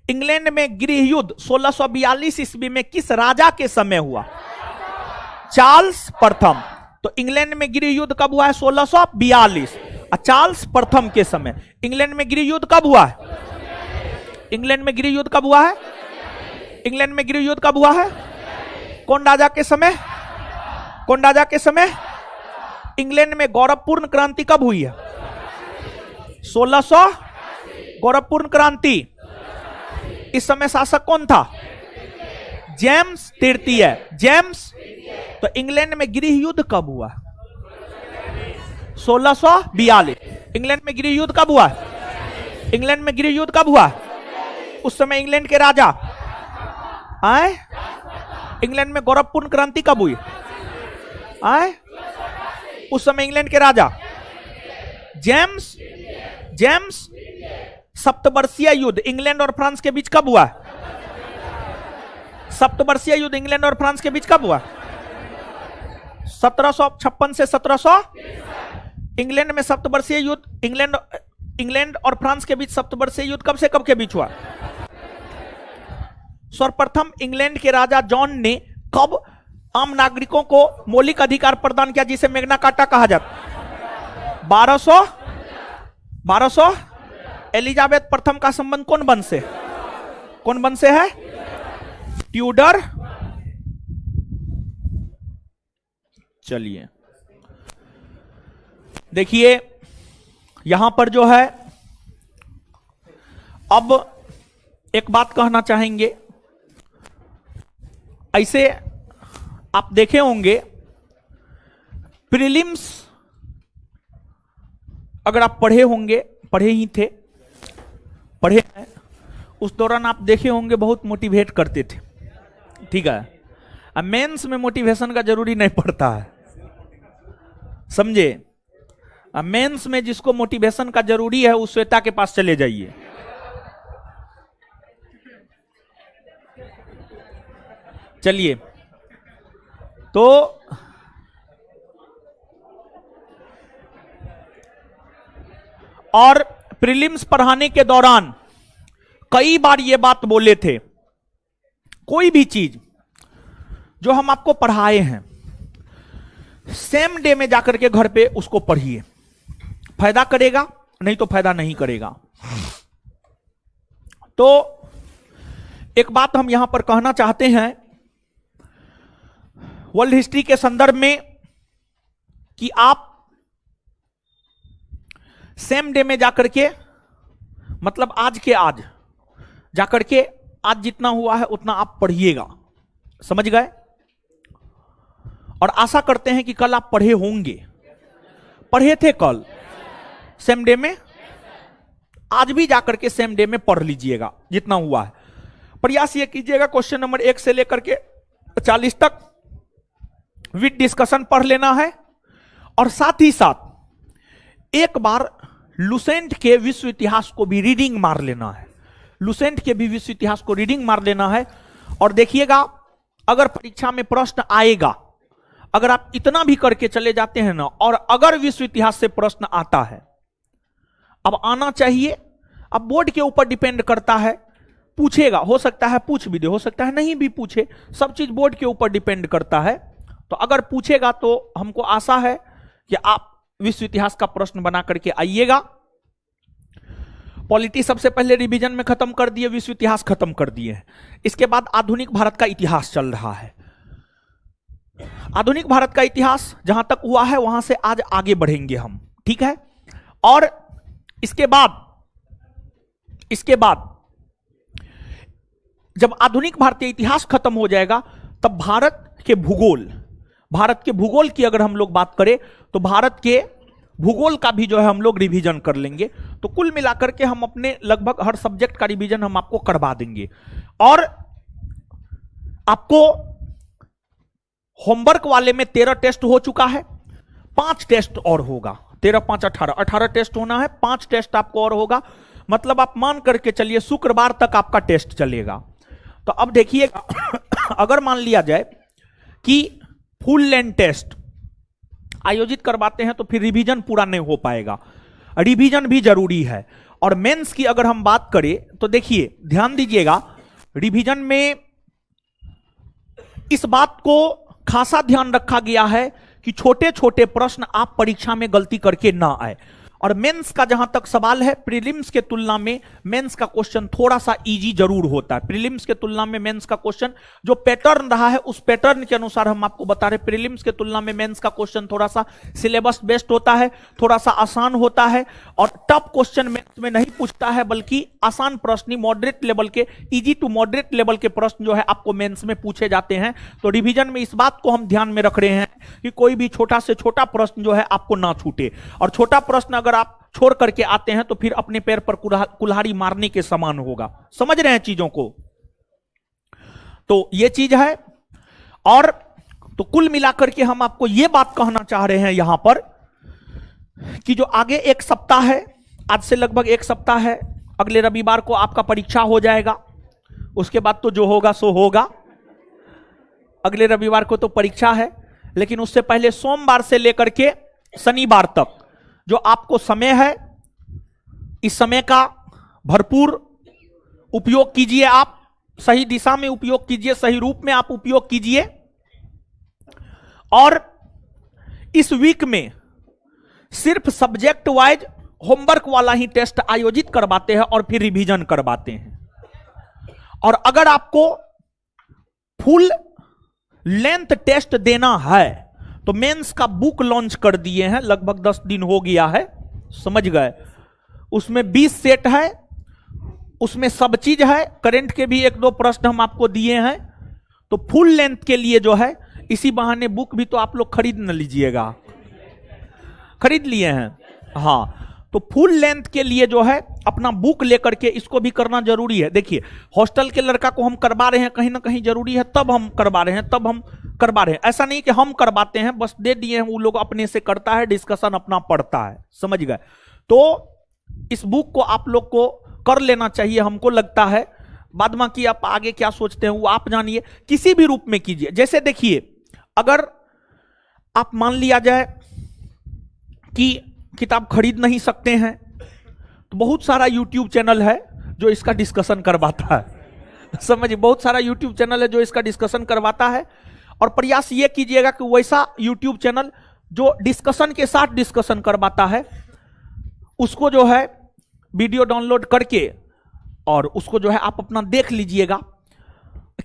इंग्लैंड में गृह युद्ध 1642 ईस्वी में किस राजा के समय हुआ? चार्ल्स प्रथम। तो इंग्लैंड में गृह युद्ध कब हुआ है? 1642। चार्ल्स प्रथम के समय। इंग्लैंड में गृह युद्ध कब हुआ है? इंग्लैंड में गृह युद्ध कब हुआ है? इंग्लैंड में गृह युद्ध कब हुआ है? कौन राजा के समय? कौन राजा के समय? इंग्लैंड में गौरवपूर्ण क्रांति कब हुई है? 1600। गौरवपूर्ण क्रांति। इस समय शासक कौन था? जेम्स तृतीय। जेम्स। तो इंग्लैंड में गृह युद्ध कब हुआ? 1642। इंग्लैंड में गृह युद्ध कब हुआ? इंग्लैंड में गृह युद्ध कब हुआ? उस समय इंग्लैंड के राजा आए। इंग्लैंड में गौरवपूर्ण क्रांति कब हुई? आए। उस समय इंग्लैंड के राजा जेम्स। जेम्स। सप्तवर्षीय युद्ध इंग्लैंड और फ्रांस के बीच कब हुआ? सप्तवर्षीय युद्ध इंग्लैंड और फ्रांस के बीच कब हुआ? 1756 से 1700। इंग्लैंड में सप्तवर्षीय युद्ध इंग्लैंड और फ्रांस के बीच सप्तवर्षीय युद्ध कब से कब के बीच हुआ? सर्वप्रथम इंग्लैंड के राजा जॉन ने कब आम नागरिकों को मौलिक अधिकार प्रदान किया, जिसे मैग्ना कार्टा कहा जाता? 1200। एलिजाबेथ प्रथम का संबंध कौन वंश से? कौन वंश से है? ट्यूडर। चलिए देखिए यहां पर जो है, अब एक बात कहना चाहेंगे। ऐसे आप देखे होंगे प्रीलिम्स, अगर आप पढ़े होंगे, पढ़े ही थे, पढ़े हैं, उस दौरान आप देखे होंगे बहुत मोटिवेट करते थे। ठीक है। अब मेंस में मोटिवेशन का जरूरी नहीं पड़ता है, समझे? अब मेंस में जिसको मोटिवेशन का जरूरी है उस श्वेता के पास चले जाइए। चलिए, तो और प्रीलिम्स पढ़ाने के दौरान कई बार ये बात बोले थे, कोई भी चीज जो हम आपको पढ़ाए हैं सेम डे में जाकर के घर पे उसको पढ़िए, फायदा करेगा, नहीं तो फायदा नहीं करेगा। तो एक बात हम यहां पर कहना चाहते हैं वर्ल्ड हिस्ट्री के संदर्भ में कि आप सेम डे में जाकर के, मतलब आज के आज जाकर के आज जितना हुआ है उतना आप पढ़िएगा, समझ गए? और आशा करते हैं कि कल आप पढ़े होंगे। पढ़े थे कल सेम डे में? आज भी जाकर के सेम डे में पढ़ लीजिएगा जितना हुआ है। प्रयास ये कीजिएगा क्वेश्चन नंबर 1 से लेकर के 40 तक विद डिस्कशन पढ़ लेना है, और साथ ही साथ एक बार लुसेंट के विश्व इतिहास को भी रीडिंग मार लेना है। लुसेंट के भी विश्व इतिहास को रीडिंग मार लेना है। और देखिएगा अगर परीक्षा में प्रश्न आएगा, अगर आप इतना भी करके चले जाते हैं ना, और अगर विश्व इतिहास से प्रश्न आता है, अब आना चाहिए, अब बोर्ड के ऊपर डिपेंड करता है, पूछेगा, हो सकता है पूछ भी दे, हो सकता है नहीं भी पूछे, सब चीज बोर्ड के ऊपर डिपेंड करता है। तो अगर पूछेगा तो हमको आशा है कि आप विश्व इतिहास का प्रश्न बना करके आइएगा। पॉलिटी सबसे पहले रिवीजन में खत्म कर दिए, विश्व इतिहास खत्म कर दिए। इसके बाद आधुनिक भारत का इतिहास चल रहा है। आधुनिक भारत का इतिहास जहां तक हुआ है वहां से आज आगे बढ़ेंगे हम, ठीक है? और इसके बाद जब आधुनिक भारतीय इतिहास खत्म हो जाएगा तब भारत के भूगोल की अगर हम लोग बात करें तो भारत के भूगोल का भी जो है हम लोग रिवीजन कर लेंगे। तो कुल मिलाकर के हम अपने लगभग हर सब्जेक्ट का रिवीजन हम आपको करवा देंगे। और आपको होमवर्क वाले में 13 टेस्ट हो चुका है, 5 टेस्ट और होगा। 13 5 18 टेस्ट होना है, 5 टेस्ट आपको और होगा। मतलब आप मान करके चलिए शुक्रवार तक आपका टेस्ट चलेगा। तो अब देखिएगा अगर मान लिया जाए कि फुल लेंथ टेस्ट आयोजित करवाते हैं तो फिर रिवीजन पूरा नहीं हो पाएगा। रिवीजन भी जरूरी है। और मेंस की अगर हम बात करें तो देखिए ध्यान दीजिएगा, रिवीजन में इस बात को खासा ध्यान रखा गया है कि छोटे छोटे प्रश्न आप परीक्षा में गलती करके ना आए। और मेंस का जहां तक सवाल है, प्रीलिम्स के तुलना में मेंस का क्वेश्चन थोड़ा सा इजी जरूर होता है। प्रीलिम्स के तुलना में मेंस का क्वेश्चन जो पैटर्न रहा है उस पैटर्न के अनुसार हम आपको बता रहे, प्रीलिम्स के तुलना में मेंस का क्वेश्चन थोड़ा सा सिलेबस बेस्ड होता है, थोड़ा सा आसान होता है। और टफ क्वेश्चन मेंस में नहीं पूछता है, बल्कि आसान प्रश्न, मॉडरेट लेवल के, इजी टू मॉडरेट लेवल के प्रश्न जो है आपको मेंस में पूछे जाते हैं। तो रिवीजन में इस बात को हम ध्यान में रख रहे हैं कि कोई भी छोटा से छोटा प्रश्न जो है आपको ना छूटे। और छोटा प्रश्न अगर आप छोड़ करके आते हैं तो फिर अपने पैर पर कुल्हाड़ी मारने के समान होगा। समझ रहे हैं चीजों को? तो ये चीज है। और तो कुल मिलाकर के हम आपको यह बात कहना चाह रहे हैं यहां पर कि जो आगे एक सप्ताह है, आज से लगभग एक सप्ताह है, अगले रविवार को आपका परीक्षा हो जाएगा। उसके बाद तो जो होगा सो होगा। अगले रविवार को तो परीक्षा है, लेकिन उससे पहले सोमवार से लेकर के शनिवार तक जो आपको समय है, इस समय का भरपूर उपयोग कीजिए। आप सही दिशा में उपयोग कीजिए, सही रूप में आप उपयोग कीजिए। और इस वीक में सिर्फ सब्जेक्ट वाइज होमवर्क वाला ही टेस्ट आयोजित करवाते हैं और फिर रिवीजन करवाते हैं। और अगर आपको फुल लेंथ टेस्ट देना है तो मेंस का बुक लॉन्च कर दिए हैं, लगभग 10 दिन हो गया है, समझ गए? उसमें 20 सेट है, उसमें सब चीज है। करंट के भी 1-2 प्रश्न हम आपको दिए हैं। तो फुल लेंथ के लिए जो है, इसी बहाने बुक भी तो आप लोग खरीद न लीजिएगा, खरीद लिए हैं? हाँ, तो फुल लेंथ के लिए जो है अपना बुक लेकर के इसको भी करना जरूरी है। देखिए हॉस्टल के लड़का को हम करवा रहे हैं, कहीं ना कहीं जरूरी है, तब हम करवा रहे हैं, ऐसा नहीं कि हम करवाते हैं बस दे दिए हैं, वो लोग अपने से करता है, डिस्कशन अपना पढ़ता है, समझ गए? तो इस बुक को आप लोग को कर लेना चाहिए, हमको लगता है। बाद बाकी आप आगे क्या सोचते हैं वो आप जानिए, किसी भी रूप में कीजिए। जैसे देखिए अगर आप मान लिया जाए कि किताब खरीद नहीं सकते हैं, तो बहुत सारा यूट्यूब चैनल है जो इसका डिस्कशन करवाता है। समझिए, बहुत सारा यूट्यूब चैनल है जो इसका डिस्कशन करवाता है। और प्रयास ये कीजिएगा कि वैसा यूट्यूब चैनल जो डिस्कशन के साथ डिस्कशन करवाता है उसको जो है वीडियो डाउनलोड करके और उसको जो है आप अपना देख लीजिएगा।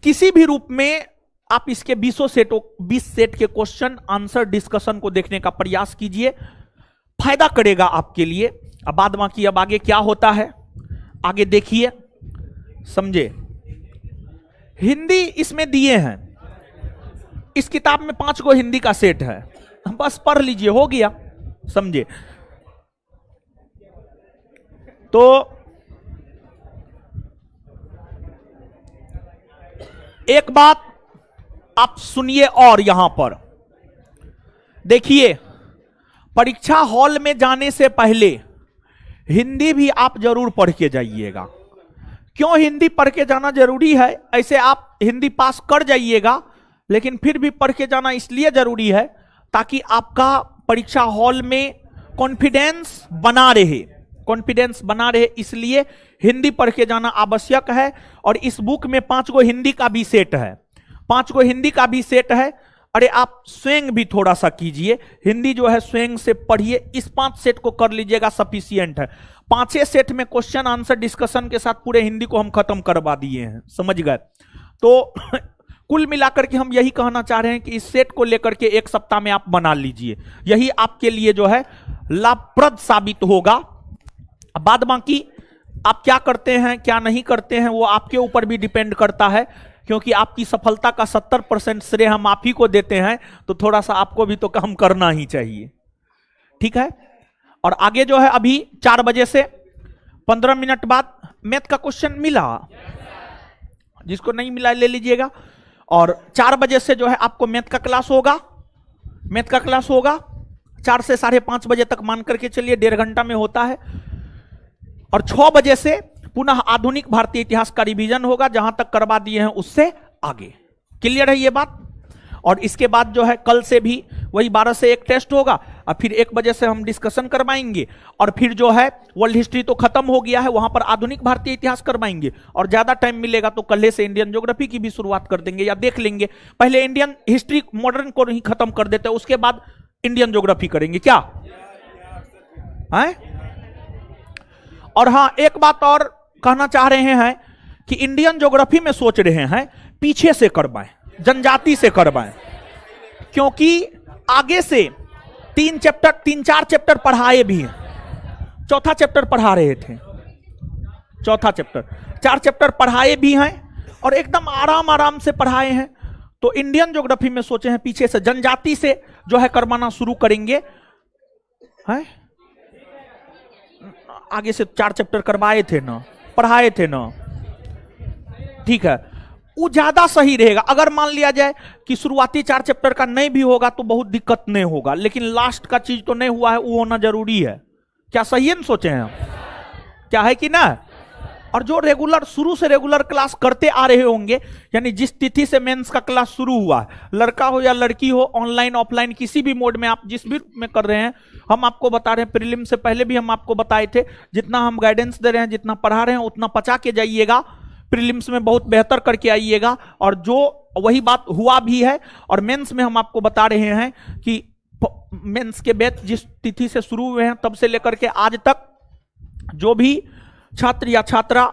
किसी भी रूप में आप इसके 20 सेट के क्वेश्चन आंसर डिस्कशन को देखने का प्रयास कीजिए, फायदा करेगा आपके लिए। अब बाद बाकी अब आगे क्या होता है आगे देखिए, समझे। हिंदी इसमें दिए हैं, इस किताब में 5 गो हिंदी का सेट है, बस पढ़ लीजिए, हो गया, समझे। तो एक बात आप सुनिए और यहां पर देखिए, परीक्षा हॉल में जाने से पहले हिंदी भी आप जरूर पढ़ के जाइएगा। क्यों हिंदी पढ़ के जाना जरूरी है? ऐसे आप हिंदी पास कर जाइएगा, लेकिन फिर भी पढ़ के जाना इसलिए जरूरी है ताकि आपका परीक्षा हॉल में कॉन्फिडेंस बना रहे, कॉन्फिडेंस बना रहे, इसलिए हिंदी पढ़ के जाना आवश्यक है। और इस बुक में 5 गो हिंदी का भी सेट है, 5 गो हिंदी का भी सेट है। अरे आप स्वयं भी थोड़ा सा कीजिए, हिंदी जो है स्वयं से पढ़िए, इस 5 सेट को कर लीजिएगा, सफिशियंट है। 5 सेट में क्वेश्चन आंसर डिस्कशन के साथ पूरे हिंदी को हम खत्म करवा दिए हैं, समझ गए। तो कुल मिलाकर के हम यही कहना चाह रहे हैं कि इस सेट को लेकर के 1 सप्ताह में आप बना लीजिए, यही आपके लिए जो है लाभप्रद साबित होगा। बाद बाकी आप क्या करते हैं क्या नहीं करते हैं वो आपके ऊपर भी डिपेंड करता है, क्योंकि आपकी सफलता का 70% श्रेय हम आप ही को देते हैं, तो थोड़ा सा आपको भी तो काम करना ही चाहिए, ठीक है। और आगे जो है अभी 4 बजे से 15 मिनट बाद मैथ का क्वेश्चन मिला, जिसको नहीं मिला ले लीजिएगा। और 4 बजे से जो है आपको मैथ का क्लास होगा, मैथ का क्लास होगा 4 से 5:30 बजे तक, मान करके चलिए 1.5 घंटा में होता है। और 6 बजे से पुनः आधुनिक भारतीय इतिहास का रिवीजन होगा, जहां तक करवा दिए हैं उससे आगे। क्लियर है ये बात? और इसके बाद जो है कल से भी वही 12 से 1 टेस्ट होगा, और फिर 1 बजे से हम डिस्कशन करवाएंगे। और फिर जो है वर्ल्ड हिस्ट्री तो खत्म हो गया है, वहां पर आधुनिक भारतीय इतिहास करवाएंगे। और ज्यादा टाइम मिलेगा तो कल से इंडियन ज्योग्राफी की भी शुरुआत कर देंगे, या देख लेंगे। पहले इंडियन हिस्ट्री मॉडर्न को ही खत्म कर देते हैं, उसके बाद इंडियन ज्योग्राफी करेंगे, क्या है? और हां, एक बात और कहना चाह रहे हैं कि इंडियन ज्योग्राफी में सोच रहे हैं पीछे से करवाएं, जनजाति से करवाएं, क्योंकि आगे से 3-4 चैप्टर पढ़ाए भी हैं। 4था चैप्टर पढ़ा रहे थे, 4था चैप्टर, 4 चैप्टर पढ़ाए भी हैं और एकदम आराम से पढ़ाए हैं। तो इंडियन ज्योग्राफी में सोचे हैं पीछे से जनजाति से जो है करवाना शुरू करेंगे, है? आगे से 4 चैप्टर करवाए थे ना, पढ़ाए थे ना, ठीक है, वो ज्यादा सही रहेगा। अगर मान लिया जाए कि शुरुआती 4 चैप्टर का नहीं भी होगा तो बहुत दिक्कत नहीं होगा, लेकिन लास्ट का चीज तो नहीं हुआ है, वो होना जरूरी है। क्या सही है ना? सोचे हैं हम, क्या है कि ना? और जो रेगुलर शुरू से रेगुलर क्लास करते आ रहे होंगे, यानी जिस तिथि से मेंस का क्लास शुरू हुआ है, लड़का हो या लड़की हो, ऑनलाइन ऑफलाइन किसी भी मोड में आप जिस भी में कर रहे हैं, हम आपको बता रहे हैं। प्रीलिम से पहले भी हम आपको बताए थे, जितना हम गाइडेंस दे रहे हैं, जितना पढ़ा रहे हैं, उतना पचा के जाइएगा, प्रीलिम्स में बहुत बेहतर करके आइएगा। और जो वही बात हुआ भी है। और मेंस में हम आपको बता रहे हैं कि मेंस के बैच जिस तिथि से शुरू हुए हैं तब से लेकर के आज तक जो भी छात्र या छात्रा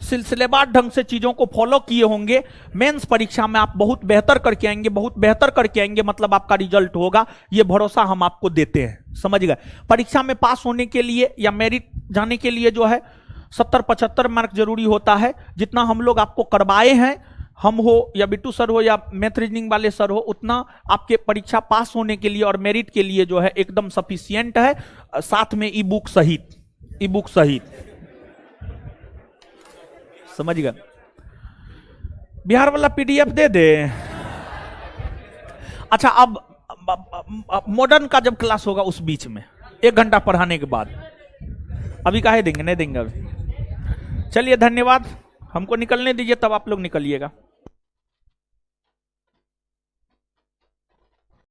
सिलसिलेवार ढंग से चीजों को फॉलो किए होंगे, मेंस परीक्षा में आप बहुत बेहतर करके आएंगे, बहुत बेहतर करके आएंगे, मतलब आपका रिजल्ट होगा, ये भरोसा हम आपको देते हैं, समझ गए। परीक्षा में पास होने के लिए या मेरिट जाने के लिए जो है 70-75 मार्क जरूरी होता है। जितना हम लोग आपको करवाए हैं, हम हो या बिट्टू सर हो या मैथ रीजनिंग वाले सर हो, उतना आपके परीक्षा पास होने के लिए और मेरिट के लिए जो है एकदम सफिशियंट है, साथ में ई बुक सहित, समझ गए। बिहार वाला पीडीएफ दे दे। अच्छा, अब मॉडर्न का जब क्लास होगा उस बीच में 1 घंटा पढ़ाने के बाद, अभी काहे देंगे? नहीं देंगे अभी। चलिए, धन्यवाद, हमको निकलने दीजिए, तब आप लोग निकलिएगा।